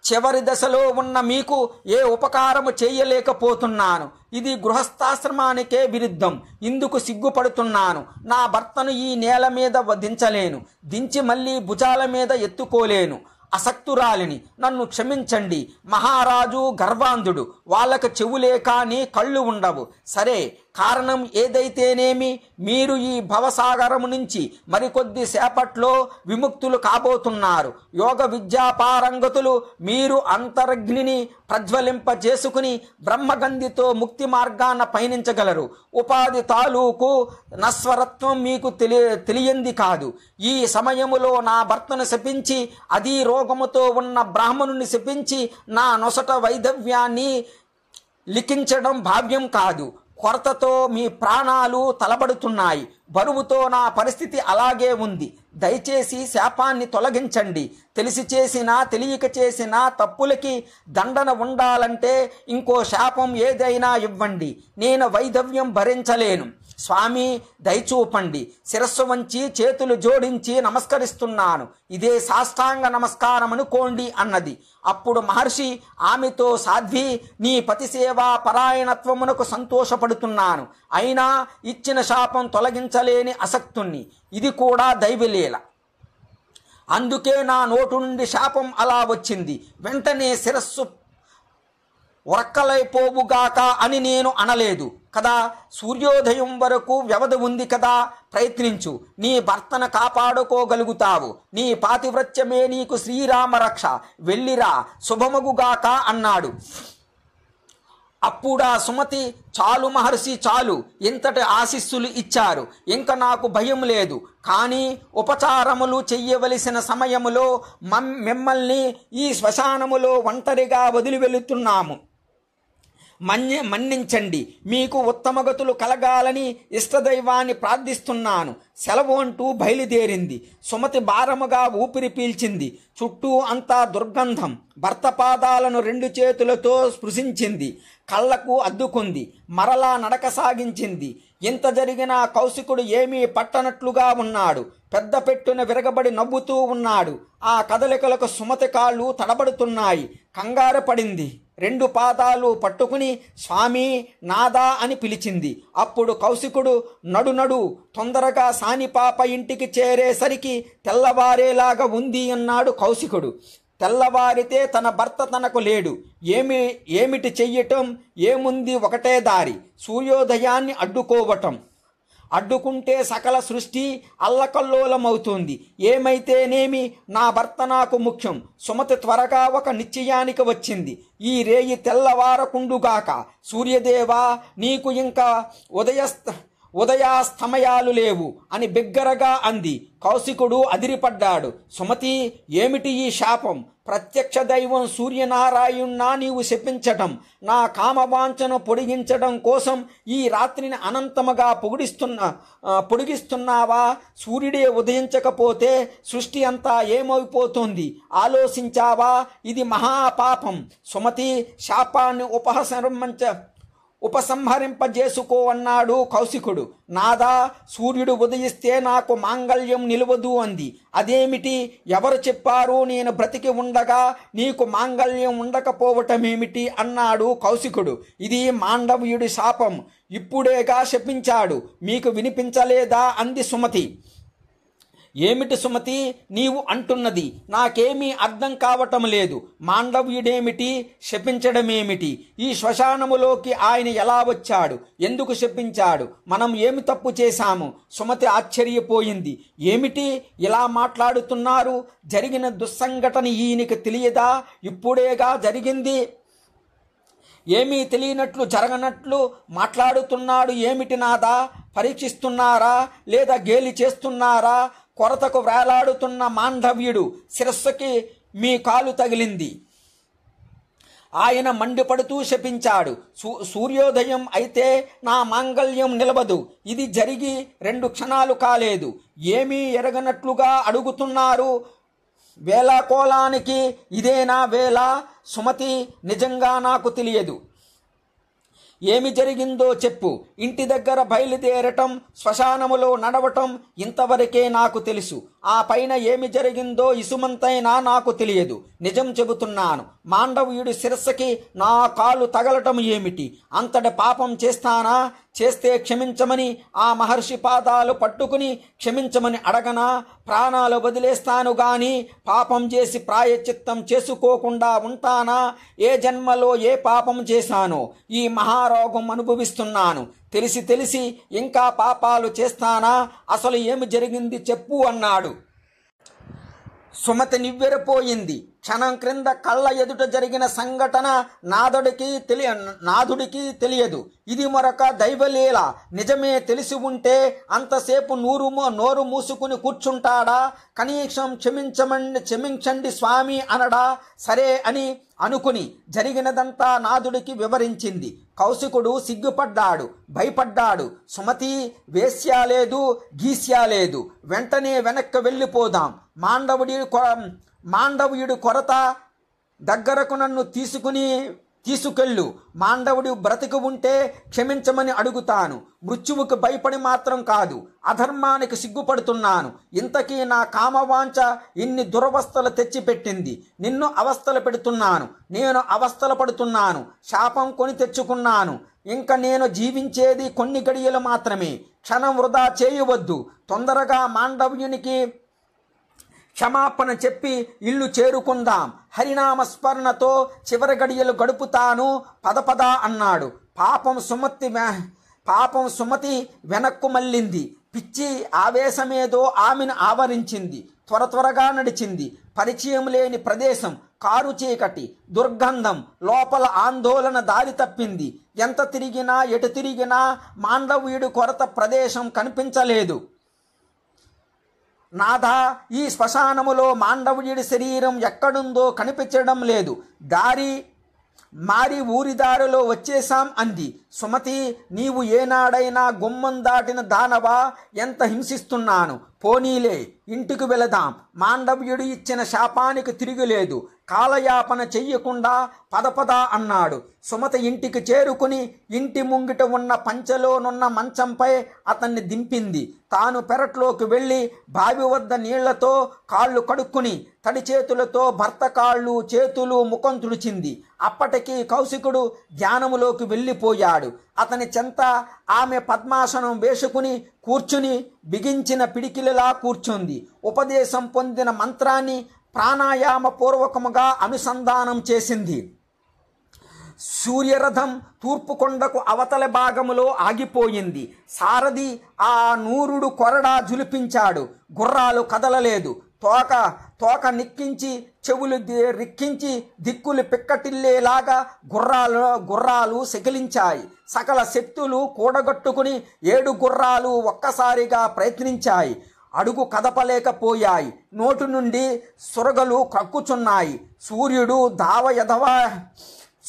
A: చివరి దశలో ఉన్న మీకు ఏ ఉపకారము చేయలేకపోతున్నాను. ఇది గృహస్థాశ్రమానికే విరుద్ధం. ఇందుకు సిగ్గుపడుతున్నాను. నా భర్తను ఈ నేల మీద దించలేను. దించి మళ్ళీ భుజాల మీద ఎత్తుకోలేను. అసక్తురాలిని, నన్ను క్షమించండి. మహారాజు గర్వాంధుడు. వాళ్ళకు చెవులే కానీ కళ్ళు ఉండవు. సరే, కారణం ఏదైతేనేమి, మీరు ఈ భవసాగరము నుంచి మరికొద్ది సేపట్లో విముక్తులు కాబోతున్నారు. యోగ విద్యాపారంగతులు. మీరు అంతరగ్నిని ప్రజ్వలింపజేసుకుని బ్రహ్మగంధితో ముక్తి మార్గాన పయనించగలరు. ఉపాధి తాలూకు నస్వరత్వం మీకు తెలియంది కాదు. ఈ సమయములో నా భర్తను శపించి, అదీ రోగముతో ఉన్న బ్రాహ్మణుని శపించి నా నొసట వైధవ్యాన్ని లిఖించడం భావ్యం కాదు. కొరతతో మీ ప్రాణాలు తలబడుతున్నాయి. బరువుతో నా పరిస్థితి అలాగే ఉంది. దయచేసి శాపాన్ని తొలగించండి. తెలిసి చేసినా తెలియక చేసినా తప్పులకి దండన ఉండాలంటే ఇంకో శాపం ఏదైనా ఇవ్వండి. నేను వైధవ్యం భరించలేను. స్వామి, దయచూపండి. శిరస్సు వంచి చేతులు జోడించి నమస్కరిస్తున్నాను. ఇదే సాష్టాంగ నమస్కారం అనుకోండి అన్నది. అప్పుడు మహర్షి ఆమెతో, సాధ్వి, నీ పతిసేవా పరాయణత్వమునకు సంతోషపడుతున్నాను. అయినా ఇచ్చిన శాపం తొలగించలేని అసక్తుణ్ణి. ఇది కూడా దైవలీల. అందుకే నా నోటు నుండి శాపం అలా వచ్చింది. వెంటనే శిరస్సు ఉరక్కలైపోవుగాక అని నేను అనలేదు కదా. సూర్యోదయం వరకు వ్యవధి ఉంది కదా. ప్రయత్నించు. నీ భర్తను కాపాడుకోగలుగుతావు. నీ పాతివ్రత్యమే నీకు శ్రీరామ రక్ష. వెళ్ళిరా, శుభమగుగాక అన్నాడు. అప్పుడా సుమతి, చాలు మహర్షి చాలు, ఇంతటి ఆశీస్సులు ఇచ్చారు, ఇంక నాకు భయం లేదు. కానీ ఉపచారములు చెయ్యవలసిన సమయములో మిమ్మల్ని ఈ శ్మశానములో ఒంటరిగా వదిలి వెళుతున్నాము, మన్నించండి. మీకు ఉత్తమగతులు కలగాలని ఇష్టదైవాన్ని ప్రార్థిస్తున్నాను, సెలవు అంటూ బయలుదేరింది. సుమతి భారముగా ఊపిరి పీల్చింది. చుట్టూ అంతా దుర్గంధం. భర్త పాదాలను 2 చేతులతో స్పృశించింది. కళ్ళకు అద్దుకుంది. మరలా నడక సాగించింది. ఇంత జరిగినా కౌశికుడు ఏమీ పట్టనట్లుగా ఉన్నాడు. పెద్ద పెట్టున విరగబడి నవ్వుతూ ఉన్నాడు. ఆ కదలికలకు సుమతి కాళ్ళు తడబడుతున్నాయి. కంగారు పడింది. 2 పాదాలు పట్టుకుని స్వామి, నాదా అని పిలిచింది. అప్పుడు కౌశికుడు, నడు తొందరగా సానిపాప ఇంటికి చేరేసరికి తెల్లవారేలాగా ఉంది అన్నాడు కౌశికుడు. తెల్లవారితే తన భర్త తనకు లేడు. ఏమిటి చెయ్యటం? ఏముంది, ఒకటే దారి, సూర్యోదయాన్ని అడ్డుకోవటం. అడ్డుకుంటే సకల సృష్టి అల్లకల్లోలమవుతుంది. ఏమైతేనేమి, నా భర్త నాకు ముఖ్యం. సుమతి త్వరగా ఒక నిశ్చయానికి వచ్చింది. ఈ రేయి తెల్లవారకుండుగాక. సూర్యదేవా, నీకు ఇంకా ఉదయాస్తమయాలు లేవు అని బిగ్గరగా అంది. కౌశికుడు అదిరిపడ్డాడు. సుమతి, ఏమిటి ఈ శాపం? ప్రత్యక్ష దైవం సూర్యనారాయణ్ణా నీవు శపించటం? నా కామవాంఛను పొడిగించడం కోసం ఈ రాత్రిని అనంతముగా పొడిగిస్తున్నావా? సూర్యుడే ఉదయించకపోతే సృష్టి అంతా ఏమైపోతుంది ఆలోచించావా? ఇది మహాపాపం. సుమతి, శాపాన్ని ఉపసంహరింపజేసుకో అన్నాడు కౌశికుడు. నాదా, సూర్యుడు ఉదయిస్తే నాకు మాంగళ్యం నిలవదు అంది. అదేమిటి? ఎవరు చెప్పారు నేను బ్రతికి ఉండగా నీకు మాంగళ్యం ఉండకపోవటమేమిటి అన్నాడు కౌశికుడు. ఇది మాండవ్యుడి శాపం. ఇప్పుడేగా శపించాడు, మీకు వినిపించలేదా అంది సుమతి. ఏమిటి సుమతి నీవు అంటున్నది? నాకేమీ అర్థం కావటం లేదు. మాండవ్యుడేమిటి, శపించడమేమిటి? ఈ శ్మశానములోకి ఆయన ఎలా వచ్చాడు? ఎందుకు శపించాడు? మనం ఏమి తప్పు చేశాము? సుమతి ఆశ్చర్యపోయింది. ఏమిటి ఇలా మాట్లాడుతున్నారు? జరిగిన దుస్సంఘటన ఈయనకి తెలియదా? ఇప్పుడేగా జరిగింది. ఏమీ తెలియనట్లు జరగనట్లు మాట్లాడుతున్నాడు. ఏమిటి నాదా? పరీక్షిస్తున్నారా లేదా గేలి చేస్తున్నారా? కొరతకు వేలాడుతున్న మాండవ్యుడు శిరస్సుకి మీ కాలు తగిలింది. ఆయన మండిపడుతూ శపించాడు. సూర్యోదయం అయితే నా మాంగళ్యం నిలబదు. ఇది జరిగి 2 క్షణాలు కాలేదు. ఏమీ ఎరగనట్లుగా అడుగుతున్నారు. వేళాకోలానికి ఇదేనా వేళ? సుమతి, నిజంగా నాకు తెలియదు. ఏమి జరిగిందో చెప్పు. ఇంటి దగ్గర బయలుదేరటం, శ్మశానములో నడవటం ఇంతవరకే నాకు తెలుసు. ఆ పైన ఏమి జరిగిందో ఇసుమంతైనా నాకు తెలియదు. నిజం చెబుతున్నాను. మాండవ్యుడి శిరస్సుకి నా కాలు తగలటం ఏమిటి? అంతటి పాపం చేస్తానా? చేస్తే క్షమించమని ఆ మహర్షి పాదాలు పట్టుకుని క్షమించమని అడగనా? ప్రాణాలు వదిలేస్తాను గాని పాపం చేసి ప్రాయశ్చిత్తం చేసుకోకుండా ఉంటానా? ఏ జన్మలో ఏ పాపం చేశానో ఈ మహారోగం అనుభవిస్తున్నాను. తెలిసి ఇంకా పాపాలు చేస్తానా? అసలు ఏమి జరిగింది చెప్పు అన్నాడు. సుమతి నివ్వెరపోయింది. క్షణం క్రింద కళ్ళ ఎదుట జరిగిన సంఘటన నాథుడికి తెలియదు. ఇది మరొక దైవలీల. నిజమే తెలిసి ఉంటే అంతసేపు నోరు మూసుకుని కూర్చుంటాడా? కనీసం క్షమించండి స్వామి అనడా? సరే అని అనుకుని జరిగినదంతా నాథుడికి వివరించింది. కౌశికుడు సిగ్గుపడ్డాడు, భయపడ్డాడు. సుమతి, వేశ్యాలేదు, గీస్యాలేదు. వెంటనే వెనక్కి వెళ్ళిపోదాం. మాండవ్యుడి కొరత దగ్గరకు నన్ను తీసుకెళ్ళు. మాండవుడు బ్రతికి ఉంటే క్షమించమని అడుగుతాను. మృత్యువుకు భయపడి మాత్రం కాదు, అధర్మానికి సిగ్గుపడుతున్నాను. ఇంతకీ నా కామవాంఛ ఇన్ని దురవస్థలు తెచ్చిపెట్టింది. నిన్ను అవస్థలు పెడుతున్నాను, నేను అవస్థలు పడుతున్నాను. శాపం కొని తెచ్చుకున్నాను. ఇంక నేను జీవించేది కొన్ని గడియలు మాత్రమే. క్షణం వృధా చేయవద్దు. తొందరగా మాండవ్యునికి క్షమాపణ చెప్పి ఇల్లు చేరుకుందాం. హరినామస్మరణతో చివరి గడియలు గడుపుతాను. పద అన్నాడు. పాపం సుమతి వెనక్కు మళ్ళింది. పిచ్చి ఆవేశమేదో ఆమెను ఆవరించింది. త్వరగా నడిచింది. పరిచయం లేని ప్రదేశం, కారు చీకటి, దుర్గంధం, లోపల ఆందోళన దారి తప్పింది. ఎంత తిరిగినా ఎటు తిరిగినా మాండవ్యుడి కొరత ప్రదేశం కనిపించలేదు. నాథా, ఈ శ్మశానములో మాండవ్యుడి శరీరం ఎక్కడుందో కనిపించడం లేదు. దారి మారి ఊరి దారిలో వచ్చేశాం అంది. సుమతి, నీవు ఏనాడైనా గుమ్మం దాటిన దానవా? ఎంత హింసిస్తున్నాను. పోనీలే, ఇంటికి వెళదాం. మాండవ్యుడు ఇచ్చిన శాపానికి తిరుగులేదు. కాలయాపన చెయ్యకుండా పదపద అన్నాడు. సుమత ఇంటికి చేరుకుని ఇంటి ముంగిట ఉన్న పంచెలోనున్న మంచంపై అతన్ని దింపింది. తాను పెరట్లోకి వెళ్ళి బావి వద్ద నీళ్లతో కాళ్ళు కడుక్కుని తడి చేతులతో భర్త కాళ్ళు చేతులు ముఖం తుడిచింది. అప్పటికి కౌశికుడు ధ్యానములోకి వెళ్ళిపోయాడు. అతని చెంత ఆమె పద్మాసనం వేసుకుని కూర్చుని బిగించిన పిడికిలిలా కూర్చుంది. ఉపదేశం పొందిన మంత్రాన్ని ప్రాణాయామ పూర్వకముగా అనుసంధానం చేసింది. సూర్యరథం తూర్పు కొండకు అవతల భాగములో ఆగిపోయింది. సారథి ఆ నూరుడు కొరడా జులిపించాడు. గుర్రాలు కదలలేదు. తోక నిక్కించి చెవులు రిక్కించి దిక్కులు పిక్కటిల్లేలాగా గుర్రాలు సెకిలించాయి. సకల శక్తులు కూడగట్టుకుని 7 గుర్రాలు ఒక్కసారిగా ప్రయత్నించాయి. అడుగు కదపలేకపోయాయి. నోటు నుండి సురగలు కక్కుచున్నాయి.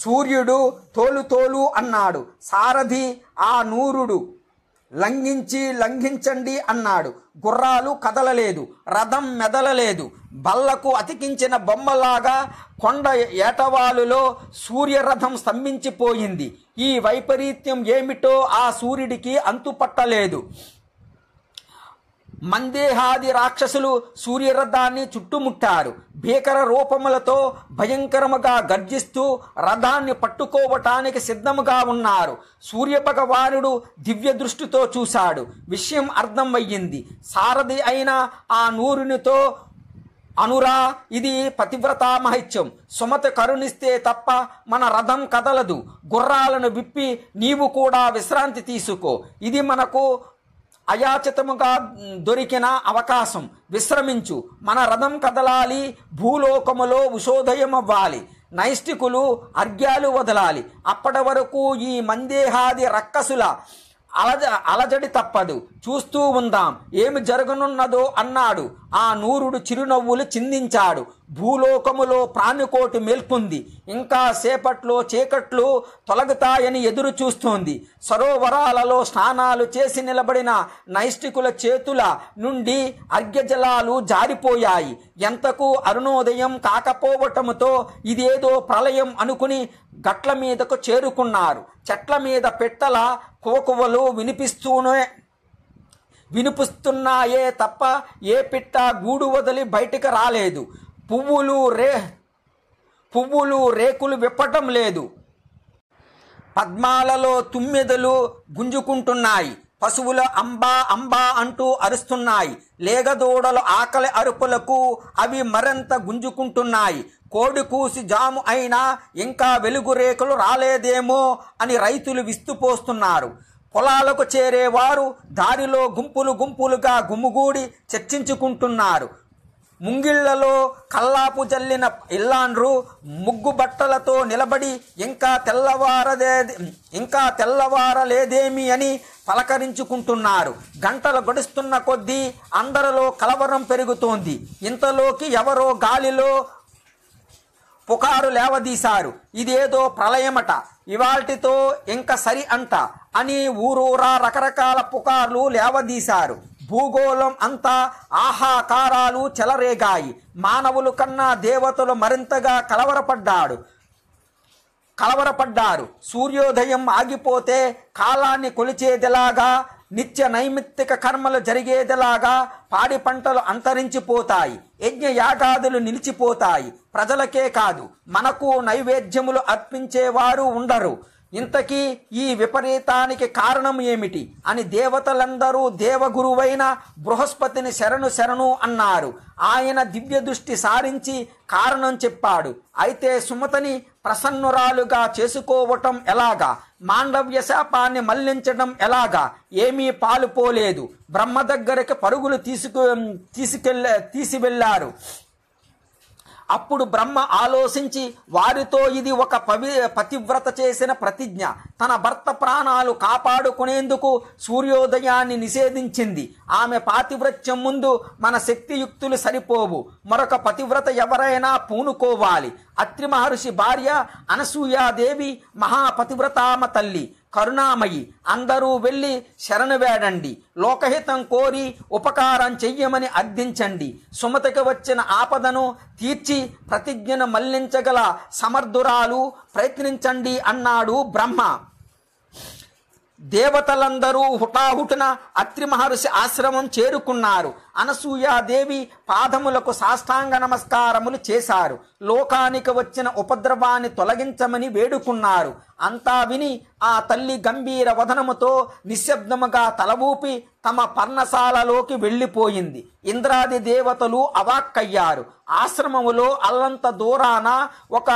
A: సూర్యుడు తోలు అన్నాడు. సారథి ఆ నూరుడు లంఘించండి అన్నాడు. గుర్రాలు కదలలేదు. రథం మెదలలేదు. బల్లకు అతికించిన బొమ్మలాగా కొండ ఏటవాలులో సూర్యరథం స్తంభించిపోయింది. ఈ వైపరీత్యం ఏమిటో ఆ సూర్యుడికి అంతుపట్టలేదు. మందేహాది రాక్షసులు సూర్యరథాన్ని చుట్టుముట్టారు. భీకర రూపములతో భయంకరముగా గర్జిస్తూ రథాన్ని పట్టుకోవటానికి సిద్ధముగా ఉన్నారు. సూర్యభగవానుడు దివ్య దృష్టితో చూశాడు. విషయం అర్థమయ్యింది. సారథి అయిన ఆ నూరునితో, అనురా, ఇది పతివ్రతా మహత్యం. సుమతి కరుణిస్తే తప్ప మన రథం కదలదు. గుర్రాలను విప్పి నీవు కూడా విశ్రాంతి తీసుకో. ఇది మనకు అయాచితముగా దొరికిన అవకాశం. విశ్రమించు. మన రథం కదలాలి. భూలోకములో ఉషోదయం అవ్వాలి. నైష్టికులు అర్ఘ్యాలు వదలాలి. అప్పటి వరకు ఈ మందేహాది రక్కసుల అలజడి తప్పదు. చూస్తూ ఉందాం ఏమి జరగనున్నదో అన్నాడు. ఆ నూరుడు చిరునవ్వులు చిందించాడు. భూలోకములో ప్రాణికోటి మేల్కొంది. ఇంకా సేపట్లో చీకట్లు తొలగుతాయని ఎదురు చూస్తోంది. సరోవరాలలో స్నానాలు చేసి నిలబడిన నైష్టికుల చేతుల నుండి అర్ఘ్యజలాలు జారిపోయాయి. ఎంతకు అరుణోదయం కాకపోవటముతో ఇదేదో ప్రళయం అనుకుని గట్ల మీదకు చేరుకున్నారు. చెట్ల మీద పెట్టల కోకువలు వినిపిస్తున్నాయే తప్ప ఏ పిట్ట గూడు వదిలి బయటికి రాలేదు. పువ్వులు రేకులు విప్పటం లేదు. పద్మాలలో తుమ్మెదలు గుంజుకుంటున్నాయి. పశువులు అంబా అంబా అంటూ అరుస్తున్నాయి. లేగదూడలు ఆకలి అరుపులకు అవి మరింత గుంజుకుంటున్నాయి. కోడి కూసి జాము అయినా ఇంకా వెలుగు రేకులు రాలేదేమో అని రైతులు విస్తుపోస్తున్నారు. పొలాలకు చేరేవారు దారిలో గుంపులుగా గుమిగూడి చర్చించుకుంటున్నారు. ముంగిళ్లలో కల్లాపు జల్లిన ఇల్లాండ్రు ముగ్గు బట్టలతో నిలబడి ఇంకా తెల్లవారలేదేమి అని పలకరించుకుంటున్నారు. గంటలు గడుస్తున్న కొద్దీ అందరిలో కలవరం పెరుగుతోంది. ఇంతలోకి ఎవరో గాలిలో పుకారు లేవదీశారు. ఇదేదో ప్రళయమట, ఇవాల్టితో ఇంక సరి అంట అని ఊరూరా రకరకాల పుకార్లు లేవదీశారు. భూగోళం అంతా ఆహాకారాలు చెలరేగాయి. మానవులు కన్నా దేవతలు మరింతగా కలవరపడ్డారు. సూర్యోదయం ఆగిపోతే కాలాన్ని కొలిచేదిలాగా, నిత్య నైమిత్తిక కర్మలు జరిగేదిలాగా పాడి పంటలు అంతరించిపోతాయి. యజ్ఞ యాగాదులు నిలిచిపోతాయి. ప్రజలకే కాదు మనకు నైవేద్యములు అర్పించేవారు ఉండరు. ఇంతకీ ఈ విపరీతానికి కారణం ఏమిటి అని దేవతలందరూ దేవగురువైన బృహస్పతిని శరణు అన్నారు. ఆయన దివ్య దృష్టి సారించి కారణం చెప్పాడు. అయితే సుమతిని ప్రసన్నురాలుగా చేసుకోవటం ఎలాగా? మాండవ్య శాపాన్ని మళ్లించడం ఎలాగా? ఏమీ పాలుపోలేదు. బ్రహ్మ దగ్గరికి పరుగులు తీసి వెళ్ళారు. అప్పుడు బ్రహ్మ ఆలోచించి వారితో, ఇది ఒక పతివ్రత చేసిన ప్రతిజ్ఞ. తన భర్త ప్రాణాలు కాపాడుకునేందుకు సూర్యోదయాన్ని నిషేధించింది. ఆమె పాతివ్రత్యం ముందు మన శక్తియుక్తులు సరిపోవు. మరొక పతివ్రత ఎవరైనా పూనుకోవాలి. అత్రి మహర్షి భార్య అనసూయాదేవి మహాపతివ్రతామ తల్లి, కరుణామయి. అందరూ వెళ్ళి శరణు వేడండి, లోకహితం కోరి ఉపకారం చెయ్యమని అర్థించండి. సుమతికి వచ్చిన ఆపదను తీర్చి ప్రతిజ్ఞను మళ్లించగల సమర్థురాలు ప్రయత్నించండి అన్నాడు బ్రహ్మ. దేవతలందరూ హుటాహుటిన అత్రి మహర్షి ఆశ్రమం చేరుకున్నారు. అనసూయాదేవి పాదములకు సాష్టాంగ నమస్కారములు చేశారు. లోకానికి వచ్చిన ఉపద్రవాన్ని తొలగించమని వేడుకున్నారు. అంతా విని ఆ తల్లి గంభీర వదనముతో నిశ్శబ్దముగా తల ఊపి తమ పర్ణశాలలోకి వెళ్ళిపోయింది. ఇంద్రాది దేవతలు అవాక్కయ్యారు. ఆశ్రమములో అల్లంత దూరాన ఒక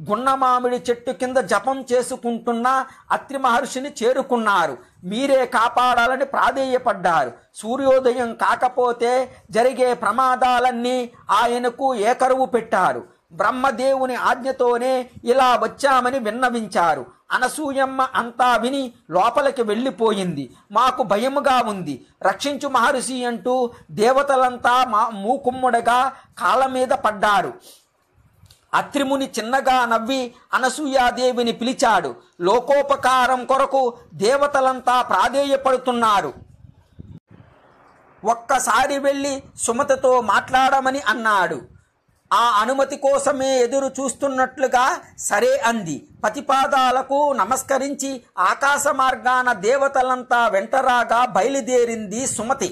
A: గున్నమామిడి చెట్టు కింద జపం చేసుకుంటున్న అత్రి మహర్షిని చేరుకున్నారు. మీరే కాపాడాలని ప్రాధేయపడ్డారు. సూర్యోదయం కాకపోతే జరిగే ప్రమాదాలన్నీ ఆయనకు ఏకరువు పెట్టారు. బ్రహ్మదేవుని ఆజ్ఞతోనే ఇలా వచ్చామని విన్నవించారు. అనసూయమ్మ అంతా విని లోపలికి వెళ్ళిపోయింది. మాకు భయముగా ఉంది, రక్షించు మహర్షి అంటూ దేవతలంతా మూకుమ్ముడగా కాళ్ళ మీద పడ్డారు. అత్రిముని చిన్నగా నవ్వి అనసూయాదేవిని పిలిచాడు. లోకోపకారం కొరకు దేవతలంతా ప్రాధేయపడుతున్నారు, ఒక్కసారి వెళ్ళి సుమతితో మాట్లాడమని అన్నాడు. ఆ అనుమతి కోసమే ఎదురు చూస్తున్నట్లుగా సరే అంది. పతిపాదాలకు నమస్కరించి ఆకాశ మార్గాన దేవతలంతా వెంటరాగా బయలుదేరింది సుమతి.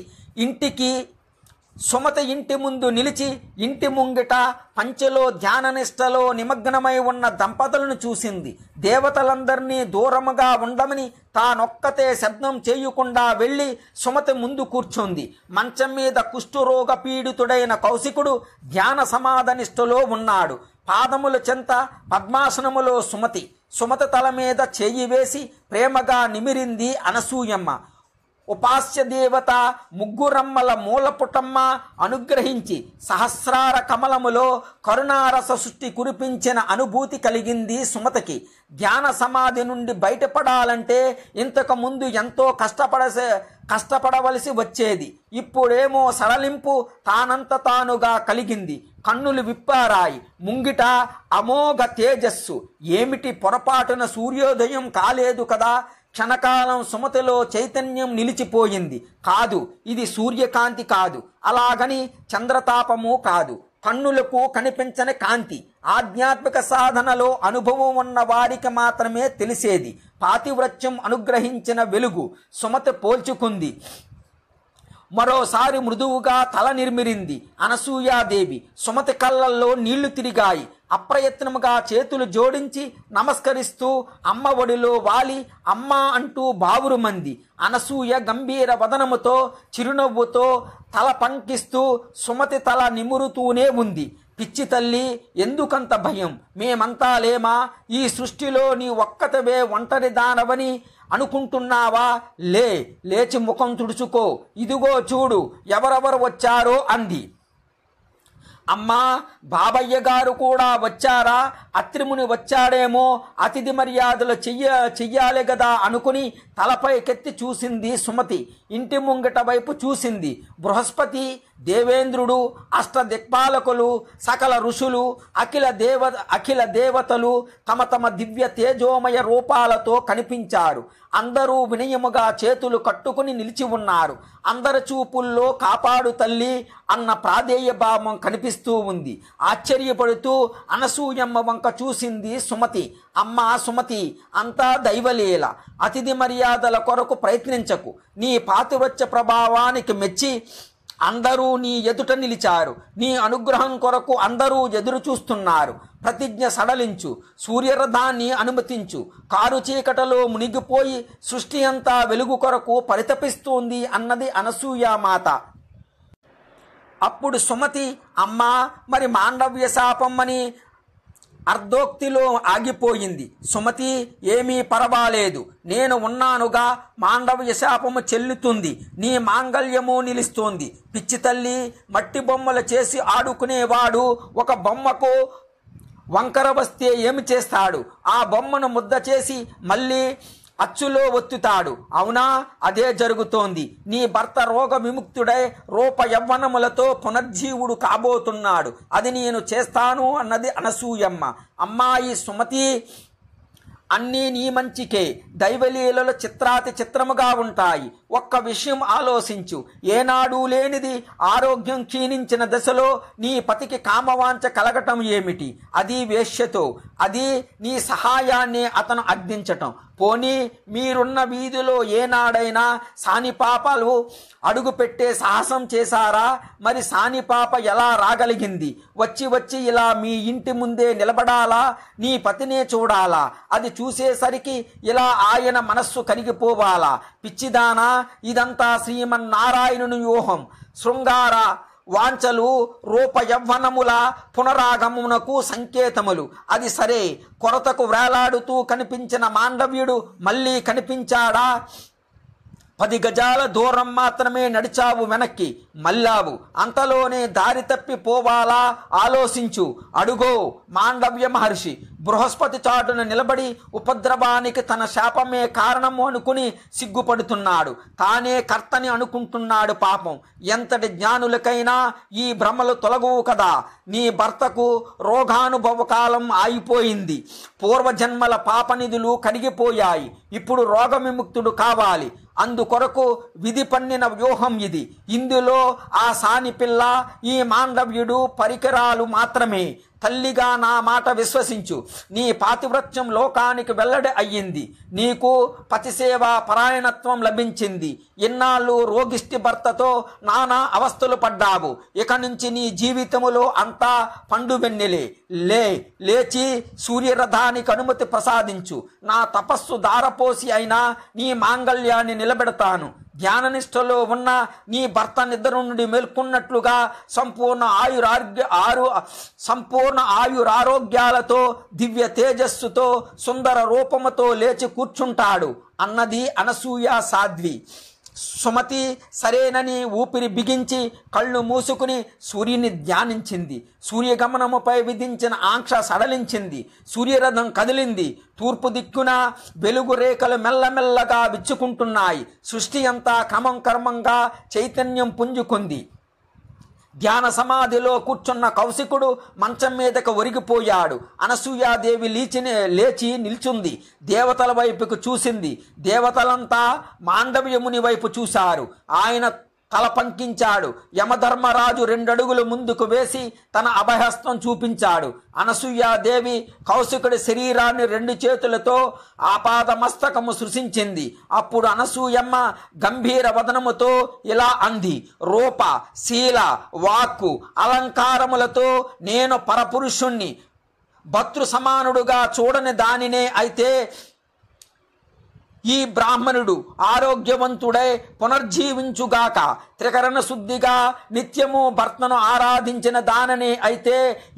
A: సుమతి ఇంటి ముందు నిలిచి ఇంటి ముంగిట పంచెలో ధ్యాననిష్టలో నిమగ్నమై ఉన్న దంపతులను చూసింది. దేవతలందరినీ దూరముగా ఉండమని తానొక్కతే శబ్దం చేయకుండా వెళ్ళి సుమతి ముందు కూర్చుంది. మంచం మీద కుష్ఠరోగ పీడితుడైన కౌశికుడు ధ్యాన సమాధనిష్టలో ఉన్నాడు. పాదముల చెంత పద్మాసనములో సుమతి తల మీద చేయి వేసి ప్రేమగా నిమిరింది అనసూయమ్మ. ఉపాస్య దేవత ముగ్గురమ్మల మూలపుటమ్మ అనుగ్రహించి సహస్రార కమలములో కరుణారస సృష్టి కురిపించిన అనుభూతి కలిగింది సుమతికి. ధ్యాన సమాధి నుండి బయటపడాలంటే ఇంతకు ముందు ఎంతో కష్టపడవలసి వచ్చేది. ఇప్పుడేమో సడలింపు తానంత తానుగా కలిగింది. కన్నులు విప్పారాయి. ముంగిట అమోఘ తేజస్సు. ఏమిటి పొరపాటున సూర్యోదయం కాలేదు కదా? క్షణకాలం సుమతిలో చైతన్యం నిలిచిపోయింది. కాదు, ఇది సూర్యకాంతి కాదు, అలాగని చంద్రతాపము కాదు, కన్నులకు కనిపించని కాంతి. ఆధ్యాత్మిక సాధనలో అనుభవం ఉన్న వారికి మాత్రమే తెలిసేది. పాతివ్రత్యం అనుగ్రహించిన వెలుగు. సుమతి పోల్చుకుంది. మరోసారి మృదువుగా తల నిర్మిరింది అనసూయాదేవి. సుమతి కళ్ళల్లో నీళ్లు తిరిగాయి. అప్రయత్నముగా చేతులు జోడించి నమస్కరిస్తూ అమ్మ ఒడిలో వాలి అమ్మా అంటూ బావురుమంది. అనసూయ గంభీర వదనముతో చిరునవ్వుతో తల పంకిస్తూ సుమతి తల నిమురుతూనే ఉంది. పిచ్చి తల్లి, ఎందుకంత భయం? మేమంతా లేమా? ఈ సృష్టిలో నీ ఒక్కతవే ఒంటరి దానవని అనుకుంటున్నావా? లేచి ముఖం తుడుచుకో, ఇదిగో చూడు ఎవరెవరు వచ్చారో అంది. అమ్మా, బాబయ్య గారు కూడా వచ్చారా? అత్రిముని వచ్చాడేమో, అతిథి మర్యాదలు చెయ్యాలి కదా అనుకుని తలపైకెత్తి చూసింది సుమతి. ఇంటి ముంగట వైపు చూసింది. బృహస్పతి, దేవేంద్రుడు, అష్టదిక్పాలకులు, సకల ఋషులు, అఖిల దేవతలు తమ దివ్య తేజోమయ రూపాలతో కనిపించారు. అందరూ వినయముగా చేతులు కట్టుకుని నిలిచి ఉన్నారు. అందరి చూపుల్లో కాపాడు తల్లి అన్న ప్రాధేయ భావం కనిపిస్తూ ఉంది. ఆశ్చర్యపడుతూ అనసూయమ్మ వంక చూసింది సుమతి. అమ్మా సుమతి, అంతా దైవలీల. అతిథి మర్యాదల కొరకు ప్రయత్నించకు. నీ పాతివ్రత్య ప్రభావానికి మెచ్చి అందరూ నీ ఎదుట నిలిచారు. నీ అనుగ్రహం కొరకు అందరూ ఎదురు చూస్తున్నారు. ప్రతిజ్ఞ సడలించు, సూర్యరథాన్ని అనుమతించు. కారు చీకటలో మునిగిపోయి సృష్టి అంతా వెలుగు కొరకు పరితపిస్తోంది అన్నది అనసూయామాత. అప్పుడు సుమతి, అమ్మా, మరి మాండవ్య శాపం అని అర్ధోక్తిలో ఆగిపోయింది. సుమతి, ఏమీ పర్వాలేదు, నేను ఉన్నానుగా, మాండవ్య శాపము చెల్లుతుంది, నీ మాంగళ్యము నిలుస్తోంది. పిచ్చి తల్లి, మట్టి బొమ్మలు చేసి ఆడుకునేవాడు ఒక బొమ్మకు వంకర వస్తే ఏమి చేస్తాడు? ఆ బొమ్మను ముద్ద చేసి మళ్ళీ అచ్చులో ఒత్తుతాడు. అవునా? అదే జరుగుతోంది. నీ భర్త రోగ విముక్తుడై రూప యవ్వనములతో పునర్జీవుడు కాబోతున్నాడు. అది నేను చేస్తాను అన్నది అనసూయమ్మ. అమ్మాయి సుమతి, అన్నీ నీ మంచికే. దైవలీలలు చిత్రాతి చిత్రముగా ఉంటాయి. ఒక్క విషయం ఆలోచించు. ఏనాడు లేనిది ఆరోగ్యం క్షీణించిన దశలో నీ పతికి కామవాంఛ కలగటం ఏమిటి? అది వేశ్యతో. అది నీ సహాయాన్ని అతను అర్థించటం. పోనీ మీరున్న వీధిలో ఏనాడైనా సానిపాపలు అడుగు పెట్టే సాహసం చేశారా? మరి సానిపాప ఎలా రాగలిగింది? వచ్చి వచ్చి ఇలా మీ ఇంటి ముందే నిలబడాలా? నీ పతినే చూడాలా? అది చూసేసరికి ఇలా ఆయన మనస్సు కరిగిపోవాలా? పిచ్చిదానా, ఇదంతా శ్రీమన్నారాయణుని వ్యూహం. శృంగార వాంఛలు రూప యవ్వనముల పునరాగమునకు సంకేతములు. అది సరే, కొరతకు వేలాడుతూ కనిపించిన మాండవ్యుడు మళ్ళీ కనిపించాడా? 10 గజాల దూరం మాత్రమే నడిచావు, వెనక్కి మళ్ళావు. అంతలోనే దారి తప్పి పోవాలా? ఆలోచించు. అడుగో మాండవ్య మహర్షి బృహస్పతి చాటున నిలబడి ఉపద్రవానికి తన శాపమే కారణము అనుకుని సిగ్గుపడుతున్నాడు. తానే కర్తని అనుకుంటున్నాడు. పాపం, ఎంతటి జ్ఞానులకైనా ఈ భ్రమలు తొలగవు కదా. నీ భర్తకు రోగానుభవ కాలం ఆగిపోయింది. పూర్వజన్మల పాపనిధులు కడిగిపోయాయి. ఇప్పుడు రోగ విముక్తుడు కావాలి. అందుకొరకు విధి పన్నిన వ్యూహం ఇది. ఇందులో ఆ సాని పిల్ల, ఈ మాండవ్యుడు పరికరాలు మాత్రమే. తల్లిగా నా మాట విశ్వసించు. నీ పాతివ్రత్యం లోకానికి వెల్లడి అయ్యింది. నీకు పతిసేవా పరాయణత్వం లభించింది. ఇన్నాళ్ళు రోగిష్టి భర్తతో నానా అవస్థలు పడ్డావు. ఇక నుంచి నీ జీవితములో అంతా పండు వెన్నెలే. లేచి సూర్యరథానికి అనుమతి ప్రసాదించు. నా తపస్సు దారపోసి అయినా నీ మాంగళ్యాన్ని నిలబెడతాను. ధ్యాననిష్టలో ఉన్న నీ భర్త నిద్ర నుండి మేల్కొన్నట్లుగా సంపూర్ణ ఆయురారోగ్యాలతో దివ్య తేజస్సుతో సుందర రూపముతో లేచి కూర్చుంటాడు అన్నది అనసూయ సాధ్వి. సుమతి సరేనని ఊపిరి బిగించి కళ్ళు మూసుకుని సూర్యుని ధ్యానించింది. సూర్యగమనముపై విధించిన ఆంక్ష సడలించింది. సూర్యరథం కదిలింది. తూర్పు దిక్కున వెలుగు రేఖలు మెల్లమెల్లగా విచ్చుకుంటున్నాయి. సృష్టి అంతా క్రమంగా చైతన్యం పుంజుకుంది. ధ్యాన సమాధిలో కూర్చున్న కౌశికుడు మంచం మీదకు ఒరిగిపోయాడు. అనసూయాదేవి లేచి నిల్చుంది. దేవతల వైపుకు చూసింది. దేవతలంతా మాండవ్యముని వైపు చూశారు. ఆయన తల పంకించాడు. యమధర్మరాజు 2 అడుగులు ముందుకు వేసి తన అభయహస్తం చూపించాడు. అనసూయాదేవి కౌశికుడి శరీరాన్ని 2 చేతులతో ఆపాద మస్తకము సృశించింది. అప్పుడు అనసూయమ్మ గంభీర వదనముతో ఇలా అంది: రూప, శీల, వాక్కు, అలంకారములతో నేను పరపురుషుణ్ణి, భర్తృ సమానుడుగా చూడని దానినే అయితే ఈ బ్రాహ్మణుడు ఆరోగ్యవంతుడై పునర్జీవించుగాక. త్రికరణ శుద్ధిగా నిత్యము భర్తను ఆరాధించిన దాననే అయితే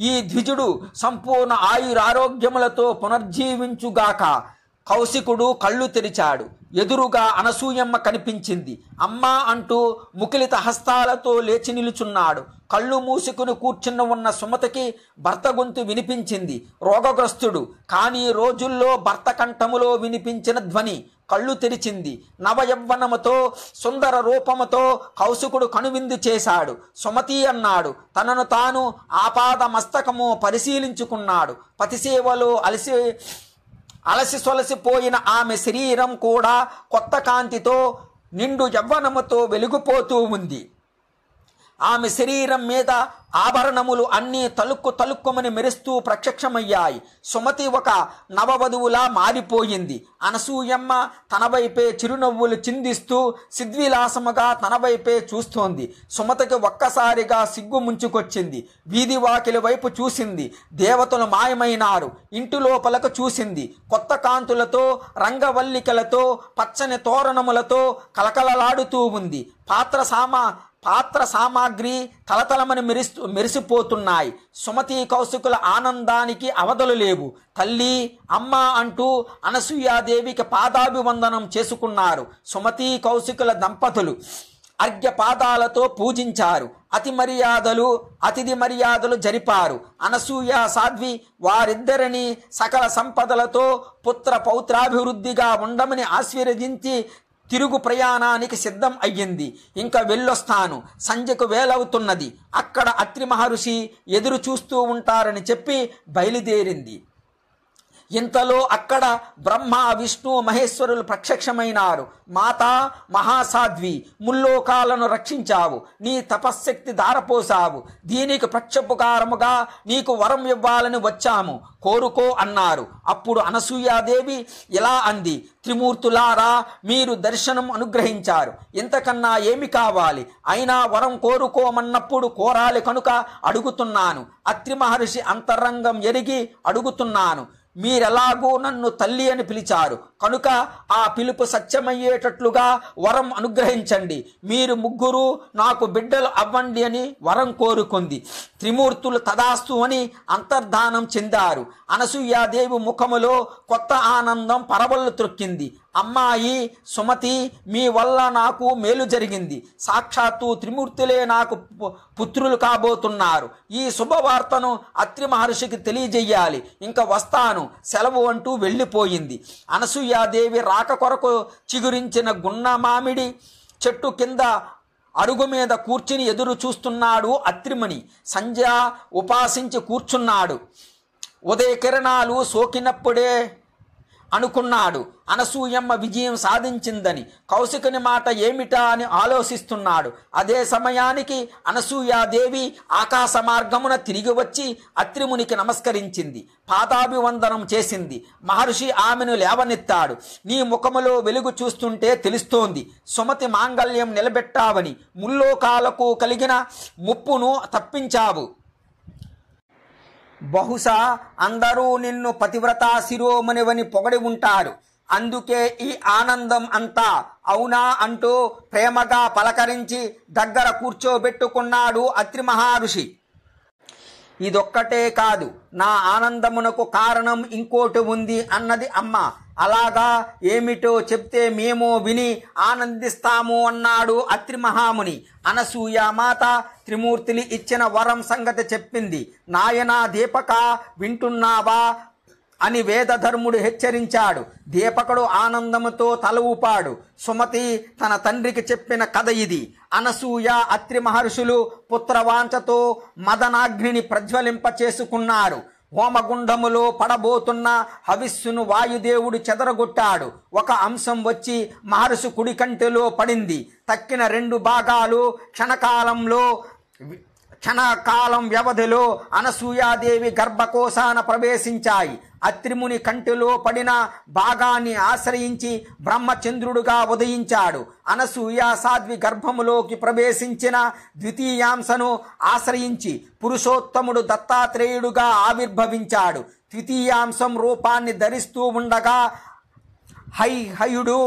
A: ఈ ద్విజుడు సంపూర్ణ ఆయురారోగ్యములతో పునర్జీవించుగాక. కౌశికుడు కళ్ళు తెరిచాడు. ఎదురుగా అనసూయమ్మ కనిపించింది. అమ్మా అంటూ ముకిలిత హస్తాలతో లేచి నిలుచున్నాడు. కళ్ళు మూసుకుని కూర్చున్న ఉన్న సుమతికి భర్త గొంతు వినిపించింది. రోగగ్రస్తుడు కానీ రోజుల్లో భర్త కంఠములో వినిపించిన ధ్వని. కళ్ళు తెరిచింది. నవయవ్వనముతో సుందర రూపముతో కౌశికుడు కనువిందు చేశాడు. సుమతి అన్నాడు. తనను తాను ఆపాద మస్తకము పరిశీలించుకున్నాడు. పతిసేవలో అలసి సొలసిపోయిన ఆమె శరీరం కూడా కొత్త కాంతితో నిండు యవ్వనముతో వెలిగిపోతూ ఉంది. ఆమె శరీరం మీద ఆభరణములు అన్నీ తలుక్కుమని మెరుస్తూ ప్రత్యక్షమయ్యాయి. సుమతి ఒక నవవధువులా మారిపోయింది. అనసూయమ్మ తన వైపే చిరునవ్వులు చిందిస్తూ సిద్విలాసముగా తన వైపే చూస్తోంది. సుమతికి ఒక్కసారిగా సిగ్గు ముంచుకొచ్చింది. వీధి వాకిలి వైపు చూసింది. దేవతలు మాయమైనారు. ఇంటి లోపలకు చూసింది. కొత్త కాంతులతో, రంగవల్లికలతో, పచ్చని తోరణములతో కలకలలాడుతూ ఉంది. పాత్ర సామాగ్రి తలతలమని మెరిసిపోతున్నాయి. సుమతి కౌశికుల ఆనందానికి అవధులు లేవు. తల్లి, అమ్మ అంటూ అనసూయాదేవికి పాదాభివందనం చేసుకున్నారు. సుమతి కౌశికుల దంపతులు అర్ఘ్యపాదాలతో పూజించారు. అతిథి మర్యాదలు జరిపారు. అనసూయ సాధ్వి వారిద్దరిని సకల సంపదలతో పుత్ర పౌత్రాభివృద్ధిగా ఉండమని ఆశీర్వదించి తిరుగు ప్రయాణానికి సిద్ధం అయ్యింది. ఇంకా వెళ్ళొస్తాను, సంధ్యకు వేలవుతున్నది, అక్కడ అత్రి మహర్షి ఎదురు చూస్తూ ఉంటారని చెప్పి బయలుదేరింది. ఇంతలో అక్కడ బ్రహ్మ, విష్ణు, మహేశ్వరులు ప్రత్యక్షమైనారు. మాతా మహాసాధ్వి, ముల్లోకాలను రక్షించావు, నీ తపశ్శక్తి ధారపోసావు, దీనికి ప్రత్యుపకారముగా నీకు వరం ఇవ్వాలని వచ్చాము, కోరుకో అన్నారు. అప్పుడు అనసూయాదేవి ఇలా అంది, త్రిమూర్తులారా, మీరు దర్శనం అనుగ్రహించారు, ఇంతకన్నా ఏమి కావాలి? అయినా వరం కోరుకోమన్నప్పుడు కోరాలి కనుక అడుగుతున్నాను. అత్రి మహర్షి అంతరంగం ఎరిగి అడుగుతున్నాను. మీరెలాగూ నన్ను తల్లి అని పిలిచారు కనుక ఆ పిలుపు సత్యమయ్యేటట్లుగా వరం అనుగ్రహించండి. మీరు ముగ్గురు నాకు బిడ్డలు అవ్వండి అని వరం కోరుకుంది. త్రిమూర్తులు తదాస్తు అని అంతర్ధానం చెందారు. అనసూయాదేవి ముఖములో కొత్త ఆనందం పరవళ్ళు త్రొక్కింది. అమ్మాయి సుమతి, మీ వల్ల నాకు మేలు జరిగింది. సాక్షాత్తు త్రిమూర్తులే నాకు పుత్రులు కాబోతున్నారు. ఈ శుభవార్తను అత్రి మహర్షికి తెలియజేయాలి. ఇంకా వస్తాను, సెలవు అంటూ వెళ్ళిపోయింది. అనసూయాదేవి రాక కొరకు చిగురించిన గున్న మామిడి చెట్టు కింద అరుగు మీద కూర్చుని ఎదురు చూస్తున్నాడు అత్రిమణి. సంధ్య ఉపాసించి కూర్చున్నాడు. ఉదయ కిరణాలు సోకినప్పుడే అనుకున్నాడు అనసూయమ్మ విజయం సాధించిందని. కౌశికుని మాట ఏమిటా అని ఆలోచిస్తున్నాడు. అదే సమయానికి అనసూయాదేవి ఆకాశ మార్గమున తిరిగి వచ్చి అత్రిమునికి నమస్కరించింది, పాదాభివందనం చేసింది. మహర్షి ఆమెను లేవనెత్తాడు. నీ ముఖములో వెలుగు చూస్తుంటే తెలుస్తోంది, సుమతి మాంగళ్యం నిలబెట్టావని, ముల్లోకాలకు కలిగిన ముప్పును తప్పించావు. బహుశా అందరూ నిన్ను పతివ్రతా శిరోమణివని పొగడి ఉంటారు, అందుకే ఈ ఆనందం అంతా. అవునా అంటూ ప్రేమగా పలకరించి దగ్గర కూర్చోబెట్టుకున్నాడు అత్రి మహర్షి. ఇదొక్కటే కాదు, నా ఆనందమునకు కారణం ఇంకోటి ఉంది అన్నది అమ్మ. అలాగా, ఏమిటో చెప్తే మేము విని ఆనందిస్తాము అన్నాడు అత్రి మహాముని. అనసూయ మాత త్రిమూర్తులు ఇచ్చిన వరం సంగతి చెప్పింది. నాయనా దీపక, వింటున్నావా అని వేదధర్ముడు హెచ్చరించాడు. దీపకుడు ఆనందముతో తల ఊపాడు. సుమతి తన తండ్రికి చెప్పిన కథ ఇది. అనసూయ అత్రి మహర్షులు పుత్రవాంఛతో మదనాగ్నిని ప్రజ్వలింప చేసుకున్నారు. హోమగుండములో పడబోతున్న హవిస్సును వాయుదేవుడు చెదరగొట్టాడు. ఒక అంశం వచ్చి మహర్షి కుడి కంటిలో పడింది. తక్కిన 2 భాగాలు క్షణకాలం వ్యవధిలో అనసూయాదేవి గర్భకోశాన ప్రవేశించాయి. అత్రిముని కంటిలో పడిన భాగాన్ని ఆశ్రయించి బ్రహ్మచంద్రుడుగా ఉదయించాడు. అనసూయ సాధ్వి గర్భములోకి ప్రవేశించిన ద్వితీయాంశను ఆశ్రయించి పురుషోత్తముడు దత్తాత్రేయుడుగా ఆవిర్భవించాడు. ద్వితీయాంశం రూపాన్ని ధరిస్తూ ఉండగా హయుడు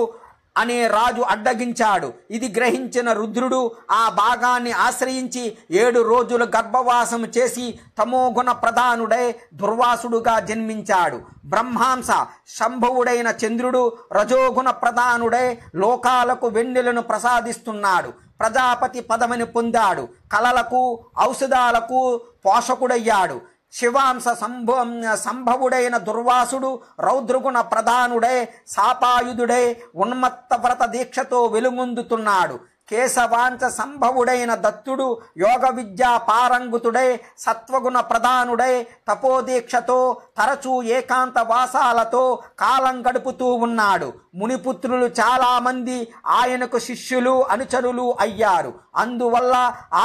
A: అనే రాజు అడ్డగించాడు. ఇది గ్రహించిన రుద్రుడు ఆ భాగాన్ని ఆశ్రయించి 7 రోజులు గర్భవాసం చేసి తమోగుణ ప్రధానుడై దుర్వాసుడుగా జన్మించాడు. బ్రహ్మాంశ శంభవుడైన చంద్రుడు రజోగుణ ప్రధానుడై లోకాలకు వెన్నెలను ప్రసాదిస్తున్నాడు. ప్రజాపతి పదవిని పొందాడు. కళలకు ఔషధాలకు పోషకుడయ్యాడు. శివాంశ సంభవుడైన దుర్వాసుడు రౌద్రగుణ ప్రధానుడై శాపాయుధుడై ఉన్మత్త వ్రత దీక్షతో వెలుగొందుతున్నాడు. కేశవాంచ సంభవుడైన దత్తుడు యోగ విద్యా పారంగుతుడై సత్వగుణ ప్రధానుడై తపోదీక్షతో తరచూ ఏకాంత వాసాలతో కాలం గడుపుతూ ఉన్నాడు. మునిపుత్రులు చాలామంది ఆయనకు శిష్యులు అనుచరులు అయ్యారు. అందువల్ల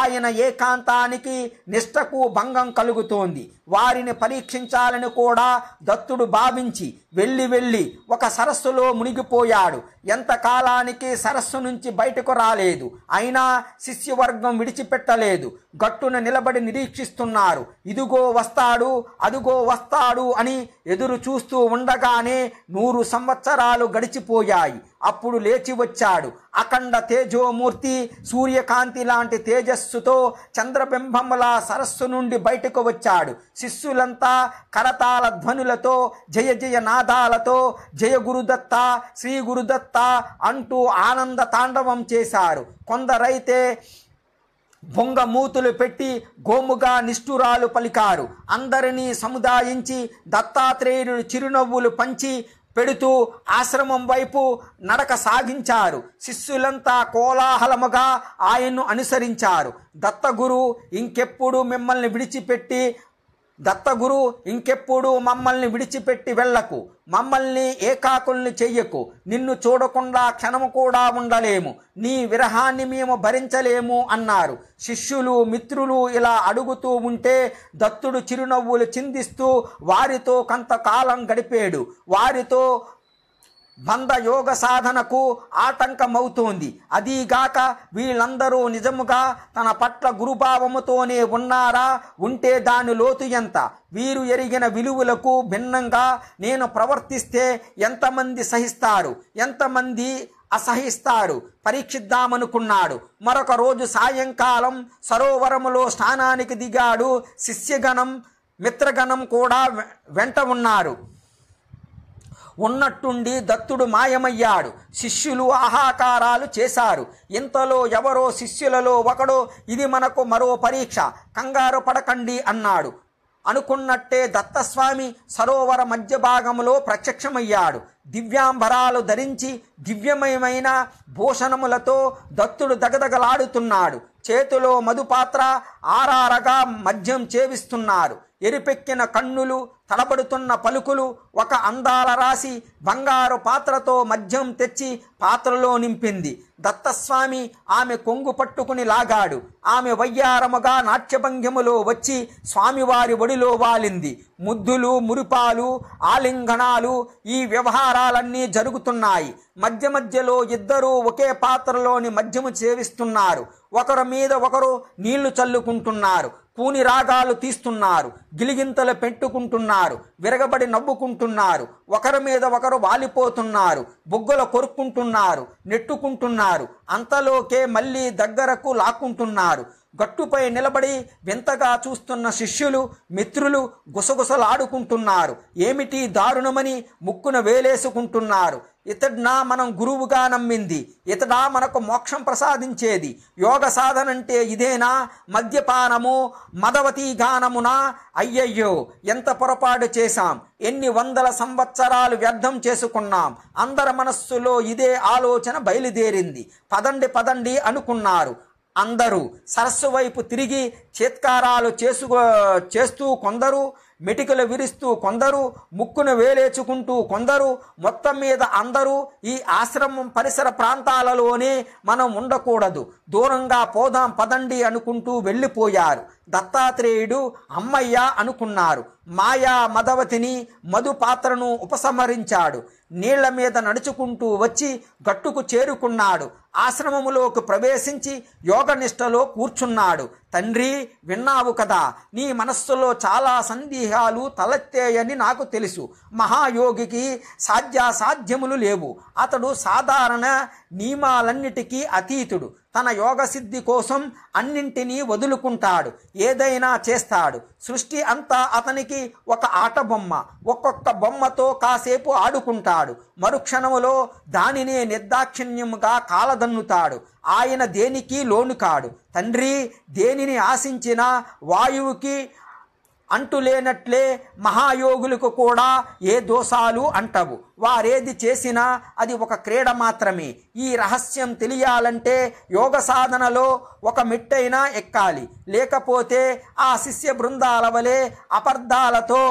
A: ఆయన ఏకాంతానికి నిష్ఠకు భంగం కలుగుతోంది. వారిని పరీక్షించాలని కూడా దత్తుడు భావించి వెళ్ళి ఒక సరస్సులో మునిగిపోయాడు. ఎంతకాలానికి సరస్సు నుంచి బయటకు రాలేదు. అయినా శిష్యవర్గం విడిచిపెట్టలేదు. గట్టున నిలబడి నిరీక్షిస్తున్నారు. ఇదిగో వస్తాడు, అదుగో వస్తాడు అని ఎదురు చూస్తూ ఉండగానే 100 సంవత్సరాలు గడిచి మరచిపోయాయి. అప్పుడు లేచి వచ్చాడు. అఖండ తేజోమూర్తి సూర్యకాంతి లాంటి తేజస్సుతో చంద్రబింబములా సరస్సు నుండి బయటకు వచ్చాడు. శిష్యులంతా కరతాళ ధ్వనులతో జయ జయ నాదాలతో జయ గురుదత్త శ్రీ గురుదత్త అంటూ ఆనంద తాండవం చేశారు. కొందరైతే బొంగమూతులు పెట్టి గోముగా నిష్ఠురాలు పలికారు. అందరినీ సముదాయించి దత్తాత్రేయుడు చిరునవ్వులు పంచి పెడుతూ ఆశ్రమం వైపు నడక సాగించారు. శిష్యులంతా కోలాహలముగా ఆయన్ను అనుసరించారు. దత్తగురు ఇంకెప్పుడు మమ్మల్ని విడిచిపెట్టి వెళ్ళకు, మమ్మల్ని ఏకాకుల్ని చెయ్యకు, నిన్ను చూడకుండా క్షణము కూడా ఉండలేము, నీ విరహాన్ని మేము భరించలేము అన్నారు. శిష్యులు మిత్రులు ఇలా అడుగుతూ ఉంటే దత్తుడు చిరునవ్వులు చిందిస్తూ వారితో కొంతకాలం గడిపాడు. వారితో బంధ యోగ సాధనకు ఆటంకమవుతోంది. అదీగాక వీళ్ళందరూ నిజముగా తన పట్ల గురుభావముతోనే ఉన్నారా? ఉంటే దాని లోతు ఎంత? వీరు ఎరిగిన విలువలకు భిన్నంగా నేను ప్రవర్తిస్తే ఎంతమంది సహిస్తారు, ఎంతమంది అసహిస్తారు పరీక్షిద్దామనుకున్నాడు. మరొక రోజు సాయంకాలం సరోవరములో స్నానానికి దిగాడు. శిష్యగణం మిత్రగణం కూడా వెంట ఉన్నారు. ఉన్నట్టుండి దత్తుడు మాయమయ్యాడు. శిష్యులు ఆహాకారాలు చేశారు. ఇంతలో ఎవరో శిష్యులలో ఒకడు, ఇది మనకు మరో పరీక్ష, కంగారు పడకండి అన్నాడు. అనుకున్నట్టే దత్తస్వామి సరోవర మధ్య భాగంలో ప్రత్యక్షమయ్యాడు. దివ్యాంబరాలు ధరించి దివ్యమయమైన భూషణములతో దత్తుడు దగదగలాడుతున్నాడు. చేతిలో మధుపాత్ర ఆరారగా మద్యం చేవిస్తున్నారు. ఎరిపెక్కిన కన్నులు, తడబడుతున్న పలుకులు. ఒక అందాల రాశి బంగారు పాత్రతో మద్యం తెచ్చి పాత్రలో నింపింది. దత్తస్వామి ఆమె కొంగు పట్టుకుని లాగాడు. ఆమె వయ్యారముగా నాట్యభంగిములో వచ్చి స్వామివారి ఒడిలో వాలింది. ముద్దులు, మురిపాలు, ఆలింగనాలు, ఈ వ్యవహారాలన్నీ జరుగుతున్నాయి. మధ్య మధ్యలో ఇద్దరూ ఒకే పాత్రలోని మద్యము సేవిస్తున్నారు. ఒకరి మీద ఒకరు నీళ్లు చల్లుకుంటున్నారు. పూని రాగాలు తీస్తున్నారు. గిలిగింతలు పెట్టుకుంటున్నారు. విరగబడి నవ్వుకుంటున్నారు. ఒకరి మీద ఒకరు వాలిపోతున్నారు. బుగ్గలు కొరుక్కుంటున్నారు, నెట్టుకుంటున్నారు. అంతలోకే మళ్ళీ దగ్గరకు లాక్కుంటున్నారు. గట్టుపై నిలబడి వింతగా చూస్తున్న శిష్యులు మిత్రులు గుసగుసలాడుకుంటున్నారు. ఏమిటి దారుణమని ముక్కున వేలేసుకుంటున్నారు. ఇతడ్నా మనం గురువుగా నమ్మింది, ఇతడా మనకు మోక్షం ప్రసాదించేది, యోగ సాధనంటే ఇదేనా? మద్యపానము మదవతీ గానమునా? అయ్యయ్యో, ఎంత పొరపాటు చేశాం, ఎన్ని వందల సంవత్సరాలు వ్యర్థం చేసుకున్నాం. అందరి మనస్సులో ఇదే ఆలోచన బయలుదేరింది. పదండి పదండి అనుకున్నారు. అందరూ సరస్సు వైపు తిరిగి చేత్కారాలు చేస్తూ కొందరు, మెటికలు విరుస్తూ కొందరు, ముక్కును వేలేచుకుంటూ కొందరు, మొత్తం మీద అందరూ ఈ ఆశ్రమం పరిసర ప్రాంతాలలోనే మనం ఉండకూడదు, దూరంగా పోదాం పదండి అనుకుంటూ వెళ్ళిపోయారు. దత్తాత్రేయుడు అమ్మయ్య అనుకున్నారు. మాయా మదవతిని మధు పాత్రను ఉపసంహరించాడు. నీళ్ల మీద నడుచుకుంటూ వచ్చి గట్టుకు చేరుకున్నాడు. ఆశ్రమములోకి ప్రవేశించి యోగనిష్టలో కూర్చున్నాడు. తండ్రి, విన్నావు కదా, నీ మనస్సులో చాలా సందేహాలు తలెత్తేయని నాకు తెలుసు. మహాయోగికి సాధ్యాసాధ్యములు లేవు. అతడు సాధారణ నియమాలన్నిటికీ అతీతుడు. తన యోగ సిద్ధి కోసం అన్నింటినీ వదులుకుంటాడు, ఏదైనా చేస్తాడు. సృష్టి అంతా అతనికి ఒక ఆట బొమ్మ. ఒక్కొక్క బొమ్మతో కాసేపు ఆడుకుంటాడు. మరుక్షణములో దానినే నిర్దాక్షిణ్యముగా కాలదన్నుతాడు. ఆయన దేనికి లోను కాడు. తండ్రి, దేనిని ఆశించినా వాయువుకి అంటులేనట్లే మహాయోగులకు కూడా ఏ దోషాలు అంటవు. వారేది చేసినా అది ఒక క్రీడ మాత్రమే. ఈ రహస్యం తెలియాలంటే యోగ సాధనలో ఒక మెట్టైనా ఎక్కాలి. లేకపోతే ఆ శిష్య బృందాల వలె అపర్ధాలతో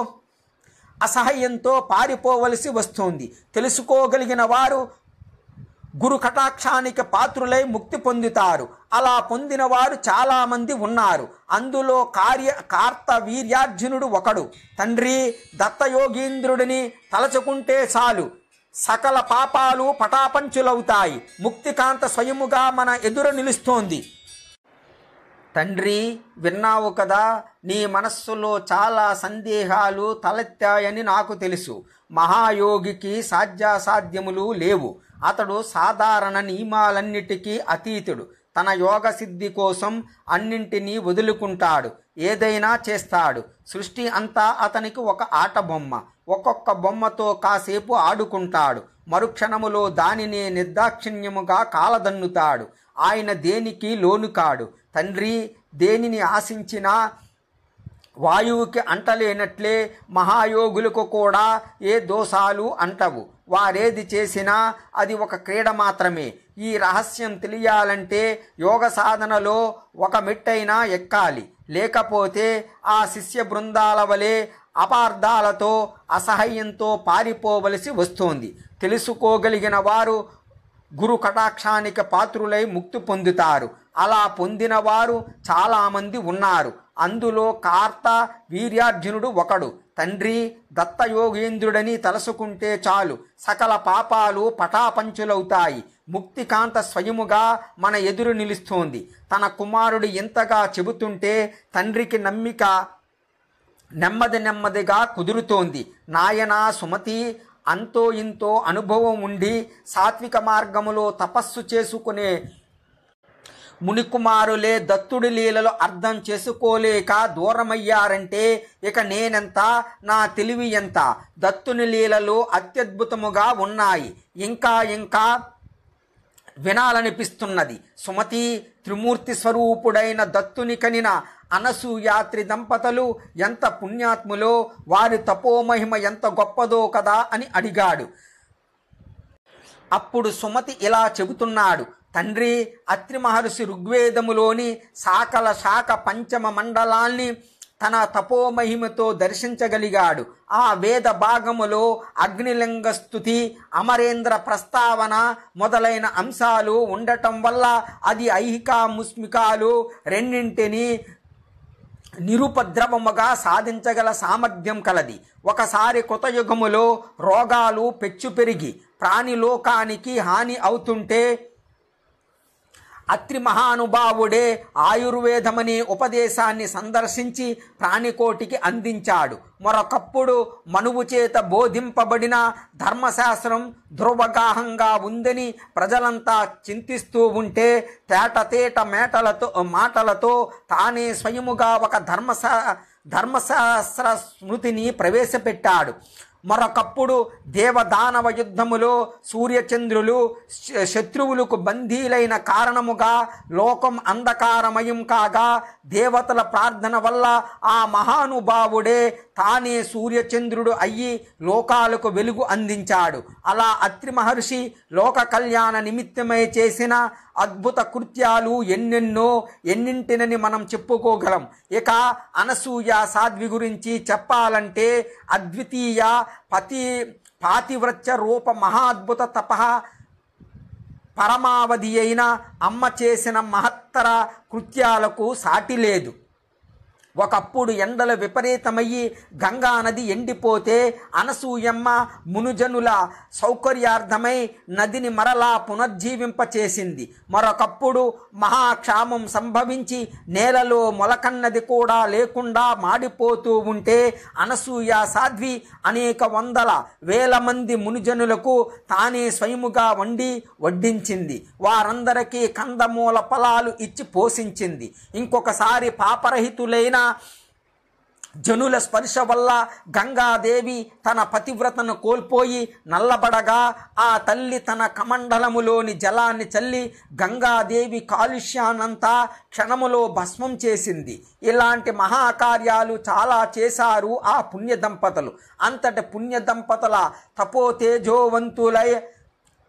A: అసహ్యంతో పారిపోవలసి వస్తుంది. తెలుసుకోగలిగిన వారు గురు కటాక్షానికి పాత్రులై ముక్తి పొందుతారు. అలా పొందిన వారు చాలామంది ఉన్నారు. అందులో కార్తవీర్యార్జునుడు ఒకడు. తండ్రి, దత్తయోగీంద్రుడిని తలచుకుంటే చాలు సకల పాపాలు పటాపంచులవుతాయి. ముక్తికాంత స్వయముగా మన ఎదురు నిలుస్తోంది. తండ్రి, విన్నావు కదా, నీ మనస్సులో చాలా సందేహాలు తలెత్తాయని నాకు తెలుసు. మహాయోగికి సాధ్యాసాధ్యములు లేవు. అతడు సాధారణ నియమాలన్నిటికీ అతీతుడు. తన యోగ సిద్ధి కోసం అన్నింటినీ వదులుకుంటాడు, ఏదైనా చేస్తాడు. సృష్టి అంతా అతనికి ఒక ఆట బొమ్మ. ఒక్కొక్క బొమ్మతో కాసేపు ఆడుకుంటాడు, మరుక్షణములో దానిని నిర్దాక్షిణ్యముగా కాలదన్నుతాడు. ఆయన దేనికి లోను కాడు. తండ్రి, దేనిని ఆశించినా వాయువుకి అంటలేనట్లే మహాయోగులకు కూడా ఏ దోషాలు అంటవు. వారేది చేసినా అది ఒక క్రీడ మాత్రమే. ఈ రహస్యం తెలియాలంటే యోగ సాధనలో ఒక మెట్టైనా ఎక్కాలి. లేకపోతే ఆ శిష్య బృందాల వలె అపార్థాలతో అసహ్యంతో పారిపోవలసి వస్తోంది. తెలుసుకోగలిగిన వారు గురు కటాక్షానికి పాత్రులై ముక్తి పొందుతారు. అలా పొందిన వారు చాలామంది ఉన్నారు. అందులో కార్త వీర్యార్జునుడు ఒకడు. తండ్రి, దత్తయోగేంద్రుడని తలసుకుంటే చాలు సకల పాపాలు పటాపంచులవుతాయి. ముక్తికాంత స్వయముగా మన ఎదురు నిలుస్తోంది. తన కుమారుడు ఎంతగా చెబుతుంటే తండ్రికి నమ్మిక నెమ్మదిగా కుదురుతోంది. నాయనా సుమతి, అంతో ఇంతో అనుభవం ఉండి సాత్విక మార్గములో తపస్సు చేసుకునే మునికుమారులే దత్తుడి లీలలో అర్థం చేసుకోలేక దూరమయ్యారంటే ఇక నేనెంత, నా తెలివి ఎంత? దత్తుని లీలలు అత్యద్భుతముగా ఉన్నాయి. ఇంకా వినాలనిపిస్తున్నది. సుమతి, త్రిమూర్తి స్వరూపుడైన దత్తుని కనిన అనసూయాత్రి దంపతులు ఎంత పుణ్యాత్ములో, వారి తపోమహిమ ఎంత గొప్పదో కదా అని అడిగాడు. అప్పుడు సుమతి ఇలా చెబుతున్నాడు. తండ్రి, అత్రి మహర్షి ఋగ్వేదములోని శాఖ పంచమ మండలాల్ని తన తపోమహిమతో దర్శించగలిగాడు. ఆ వేద భాగములో అగ్నిలింగ స్థుతి, అమరేంద్ర ప్రస్తావన మొదలైన అంశాలు ఉండటం వల్ల అది ఐహిక ముస్మికాలు రెండింటినీ నిరుపద్రవముగా సాధించగల సామర్థ్యం కలది. ఒకసారి కృతయుగములో రోగాలు పెచ్చు పెరిగి ప్రాణిలోకానికి హాని అవుతుంటే అత్రి మహానుభావుడే ఆయుర్వేదమనే ఉపదేశాన్ని సందర్శించి ప్రాణికోటికి అందించాడు. మరొకప్పుడు మనువు చేత బోధింపబడిన ధర్మశాస్త్రం దుర్వగాహంగా ఉందని ప్రజలంతా చింతిస్తూ ఉంటే తేట మాటలతో తానే స్వయముగా ఒక ధర్మశాస్త్ర స్మృతిని ప్రవేశపెట్టాడు. మరొకప్పుడు దేవదానవ యుద్ధములో సూర్యచంద్రులు శత్రువులకు బందీలైన కారణముగా లోకం అంధకారమయం కాగా దేవతల ప్రార్థన వల్ల ఆ మహానుభావుడే తానే సూర్యచంద్రుడు అయ్యి లోకాలకు వెలుగు అందించాడు. అలా అత్రి మహర్షి లోక కళ్యాణ నిమిత్తమై చేసిన అద్భుత కృత్యాలు ఎన్నింటినని మనం చెప్పుకోగలం. ఇక అనసూయ సాధ్వి గురించి చెప్పాలంటే అద్వితీయ పాతివ్రత్య రూప మహాద్భుత తపః పరమావధి అయిన అమ్మ చేసిన మహత్తర కృత్యాలకు సాటి లేదు. ఒకప్పుడు ఎండలు విపరీతమయ్యి గంగా నది ఎండిపోతే అనసూయమ్మ మునుజనుల సౌకర్యార్థమై నదిని మరలా పునర్జీవింపచేసింది. మరొకప్పుడు మహాక్షామం సంభవించి నేలలో మొలకన్నది కూడా లేకుండా మాడిపోతూ ఉంటే అనసూయ సాధ్వి అనేక వందల వేల మంది మునుజనులకు తానే స్వయముగా వడ్డించింది. వారందరికీ కందమూల ఫలాలు ఇచ్చి పోషించింది. ఇంకొకసారి పాపరహితులైన జనుల స్పర్శ వల్ల గంగాదేవి తన పతివ్రతను కోల్పోయి నల్లబడగా ఆ తల్లి తన కమండలములోని జలాన్ని చల్లి గంగాదేవి కాలుష్యాన్నంతా క్షణములో భస్మం చేసింది. ఇలాంటి మహాకార్యాలు చాలా చేశారు ఆ పుణ్య దంపతులు. అంతటి పుణ్య దంపతుల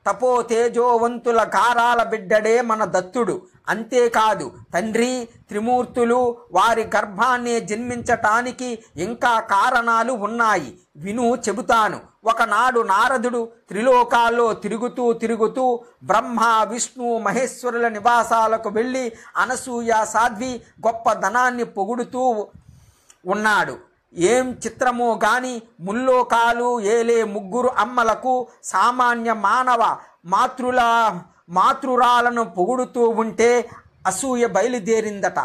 A: తపోతేజోవంతుల గారాల బిడ్డడే మన దత్తుడు. అంతేకాదు తండ్రి, త్రిమూర్తులు వారి గర్భాన్ని జన్మించటానికి ఇంకా కారణాలు ఉన్నాయి. విను, చెబుతాను. ఒకనాడు నారదుడు త్రిలోకాల్లో తిరుగుతూ బ్రహ్మ విష్ణు మహేశ్వరుల నివాసాలకు వెళ్ళి అనసూయ సాధ్వి గొప్ప ధనాన్ని పొగుడుతూ ఉన్నాడు. ఏం చిత్రమో గాని ముల్లోకాలు ఏలే ముగ్గురు అమ్మలకు సామాన్య మానవ మాతృరాలను పొగుడుతూ ఉంటే అసూయ బయలుదేరిందట.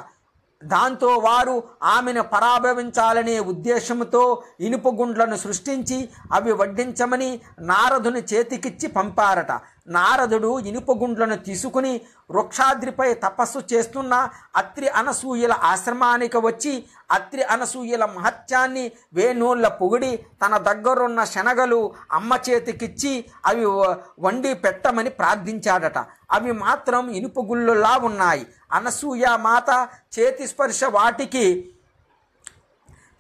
A: దాంతో వారు ఆమెను పరాభవించాలనే ఉద్దేశంతో ఇనుప గుండ్లను సృష్టించి అవి వడ్డించమని నారదుని చేతికిచ్చి పంపారట. నారదుడు ఇనుప గుండ్లను తీసుకుని వృక్షాద్రిపై తపస్సు చేస్తున్న అత్రి అనసూయల ఆశ్రమానికి వచ్చి అత్రి అనసూయల మహత్యాన్ని వేణోళ్ళ పొగిడి తన దగ్గరున్న శనగలు అమ్మ చేతికిచ్చి అవి వండి పెట్టమని ప్రార్థించాడట. అవి మాత్రం ఇనుప గుళ్ళలా ఉన్నాయి. అనసూయ మాత చేతి స్పర్శ వాటికి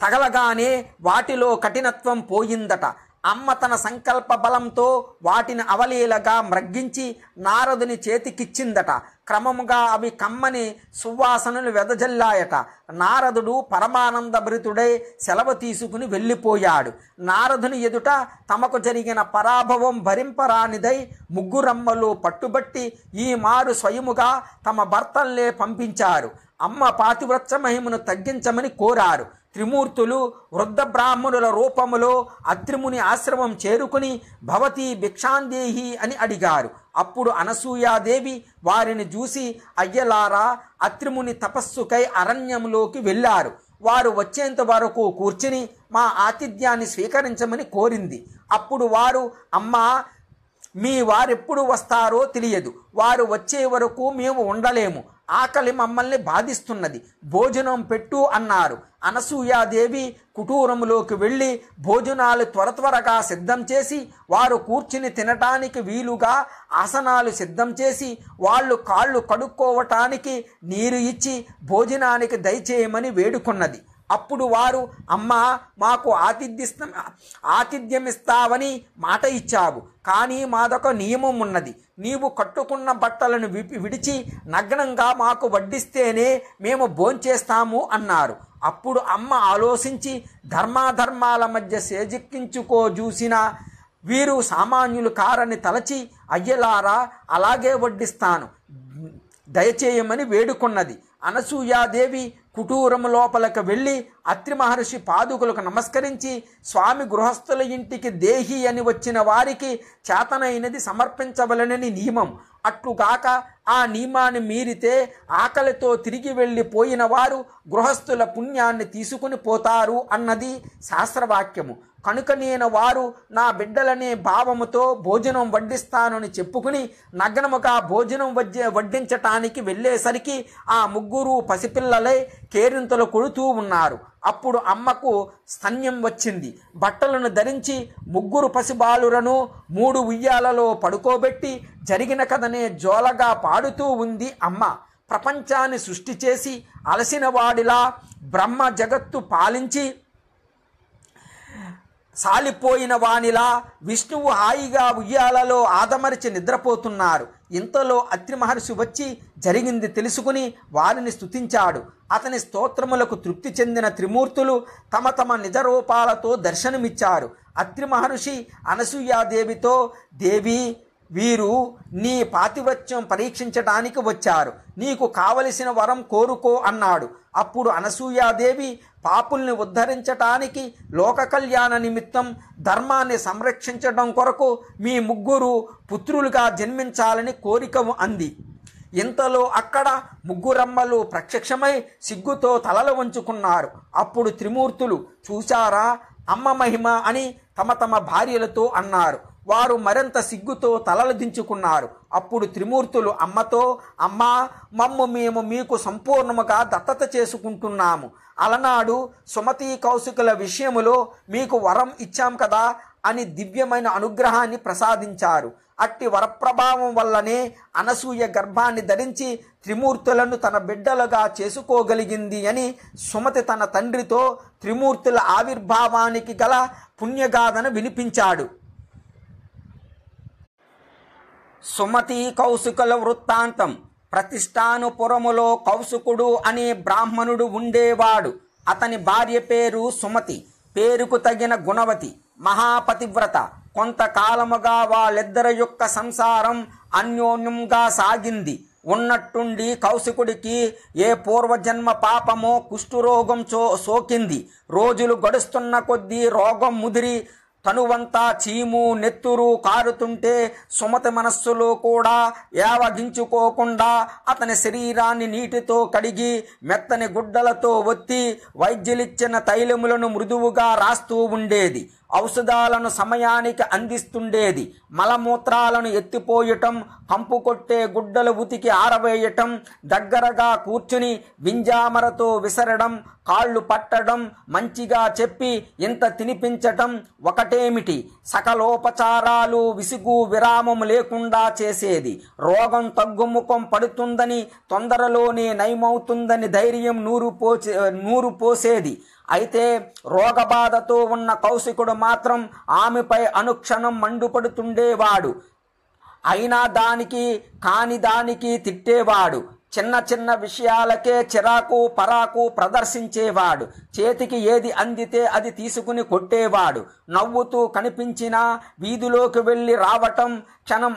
A: తగలగానే వాటిలో కఠినత్వం పోయిందట. అమ్మ తన సంకల్ప బలంతో వాటిని అవలీలగా మ్రగ్గించి నారదుని చేతికిచ్చిందట. క్రమముగా అవి కమ్మని సువాసనలు వెదజల్లాయట. నారదుడు పరమానందభరితుడై సెలవు తీసుకుని వెళ్ళిపోయాడు. నారదుని ఎదుట తమకు జరిగిన పరాభవం భరింపరానిదై ముగ్గురమ్మలు పట్టుబట్టి ఈ మారు స్వయముగా తమ భర్తల్నే పంపించారు. అమ్మ పాతివ్రత్య మహిమను తగ్గించమని కోరారు. త్రిమూర్తులు వృద్ధ బ్రాహ్మణుల రూపములో అత్రిముని ఆశ్రమం చేరుకుని భవతి భిక్షాందేహి అని అడిగారు. అప్పుడు అనసూయాదేవి వారిని చూసి అయ్యలారా, అత్రిముని తపస్సుకై అరణ్యంలోకి వెళ్ళారు. వారు వచ్చేంత వరకు కూర్చుని మా ఆతిథ్యాన్ని స్వీకరించమని కోరింది. అప్పుడు వారు, అమ్మా, మీ వారెప్పుడు వస్తారో తెలియదు. వారు వచ్చే వరకు మేము ఉండలేము. ఆకలి మమ్మల్ని బాధిస్తున్నది. భోజనం పెట్టు అన్నారు. అనసూయాదేవి కుటీరంలోకి వెళ్ళి భోజనాలు త్వరగా సిద్ధం చేసి వారు కూర్చుని తినటానికి వీలుగా ఆసనాలు సిద్ధం చేసి వాళ్ళు కాళ్ళు కడుక్కోవటానికి నీరు ఇచ్చి భోజనానికి దయచేయమని వేడుకున్నది. అప్పుడు వారు, అమ్మా, మాకు ఆతిథ్యమిస్తావని మాట ఇచ్చావు, కానీ మాదొక నియమం ఉన్నది. నీవు కట్టుకున్న బట్టలను విడిచి నగ్నంగా మాకు వడ్డిస్తేనే మేము భోంచేస్తాము అన్నారు. అప్పుడు అమ్మ ఆలోచించి ధర్మాధర్మాల మధ్య సేజిక్కించుకోజూసిన వీరు సామాన్యులు కారని తలచి, అయ్యలారా, అలాగే వడ్డిస్తాను, దయచేయమని వేడుకున్నది. అనసూయాదేవి కుటీరం లోపలికి వెళ్ళి అత్రి మహర్షి పాదుకులకు నమస్కరించి, స్వామి గృహస్థుల ఇంటికి దేహి అని వచ్చిన వారికి చేతనైనది సమర్పించవలనని నియమం. అట్లుగాక ఆ నియమాన్ని మీరితే ఆకలితో తిరిగి వెళ్ళిపోయిన వారు గృహస్థుల పుణ్యాన్ని తీసుకుని పోతారు అన్నది శాస్త్రవాక్యము. కనుక నేను వారు నా బిడ్డలనే భావముతో భోజనం వడ్డిస్తానని చెప్పుకుని నగ్నముగా భోజనం వడ్డించటానికి వెళ్ళేసరికి ఆ ముగ్గురు పసిపిల్లలై కేరింతలు కొడుతూ ఉన్నారు. అప్పుడు అమ్మకు స్తన్యం వచ్చింది. బట్టలను ధరించి ముగ్గురు పసిబాలురను 3 ఉయ్యాలలో పడుకోబెట్టి జరిగిన కథనే జోలగా పాడుతూ ఉంది అమ్మ. ప్రపంచాన్ని సృష్టి చేసి అలసిన వాడిలా బ్రహ్మ జగత్తు పాలించి సాలిపోయిన వానిలా విష్ణువు హాయిగా ఉయ్యాలలో ఆదమరిచి నిద్రపోతున్నారు. ఇంతలో అత్రి మహర్షి వచ్చి జరిగింది తెలుసుకుని వారిని స్తుతించాడు. అతని స్తోత్రములకు తృప్తి చెందిన త్రిమూర్తులు తమ తమ నిజ రూపాలతో దర్శనమిచ్చారు. అత్రి మహర్షి అనసూయాదేవితో, దేవి, వీరు నీ పాతివ్రత్యం పరీక్షించడానికి వచ్చారు. నీకు కావలసిన వరం కోరుకో అన్నాడు. అప్పుడు అనసూయాదేవి, పాపుల్ని ఉద్ధరించటానికి, లోక కళ్యాణ నిమిత్తం ధర్మాన్ని సంరక్షించడం కొరకు మీ ముగ్గురు పుత్రులుగా జన్మించాలని కోరిక అంది. ఇంతలో అక్కడ ముగ్గురమ్మలు ప్రత్యక్షమై సిగ్గుతో తలలు వంచుకున్నారు. అప్పుడు త్రిమూర్తులు, చూశారా అమ్మ మహిమ అని తమ తమ భార్యలతో అన్నారు. వారు మరింత సిగ్గుతో తలలు దించుకున్నారు. అప్పుడు త్రిమూర్తులు అమ్మతో, అమ్మా, మేము మీకు సంపూర్ణముగా దత్తత చేసుకుంటున్నాము. అలనాడు సుమతి కౌశికుల విషయములో మీకు వరం ఇచ్చాం కదా అని దివ్యమైన అనుగ్రహాన్ని ప్రసాదించారు. అట్టి వరప్రభావం వల్లనే అనసూయ గర్భాన్ని ధరించి త్రిమూర్తులను తన బిడ్డలుగా చేసుకోగలిగింది అని సుమతి తన తండ్రితో త్రిమూర్తుల ఆవిర్భావానికి గల పుణ్యగాథను వినిపించాడు. సుమతి కౌశికుల వృత్తాంతం. ప్రతిష్టానుపురములో కౌశికుడు అనే బ్రాహ్మణుడు ఉండేవాడు. అతని భార్య పేరు సుమతి. పేరుకు తగిన గుణవతి, మహాపతివ్రత. కొంతకాలముగా వాళ్ళిద్దరి యొక్క సంసారం అన్యోన్యంగా సాగింది. ఉన్నట్టుండి కౌశికుడికి ఏ పూర్వజన్మ పాపమో కుష్ఠరోగం సోకింది. రోజులు గడుస్తున్న కొద్దీ రోగం ముదిరి తనువంతా చీము నెత్తురు కారుతుంటే సుమతి మనస్సులో కూడా ఏవగించుకోకుండా అతని శరీరాన్ని నీటితో కడిగి మెత్తని గుడ్డలతో ఒత్తి వైద్యులిచ్చిన తైలములను మృదువుగా రాస్తూ ఉండేది. ఔషధాలను సమయానికి అందిస్తుండేది. మలమూత్రాలను ఎత్తిపోయటం, కంపు కొట్టే గుడ్డలు ఉతికి ఆరవేయటం, దగ్గరగా కూర్చుని వింజామరతో విసరడం, కాళ్ళు పట్టడం, మంచిగా చెప్పి ఇంత తినిపించటం ఒకటేమిటి, సకలోపచారాలు విసుగు విరామం లేకుండా చేసేది. రోగం తగ్గుముఖం పడుతుందని, తొందరలోనే నయమవుతుందని ధైర్యం నూరు పోసేది. అయితే రోగబాధతో ఉన్న కౌశికుడు మాత్రం ఆమెపై అనుక్షణం మండుపడుతుండేవాడు. అయినా దానికి కాని దానికి తిట్టేవాడు. చిన్న చిన్న విషయాలకే చిరాకు పరాకు ప్రదర్శించేవాడు. చేతికి ఏది అందితే అది తీసుకుని కొట్టేవాడు. నవ్వుతూ కనిపించినా వీధిలోకి వెళ్ళి రావటం, క్షణం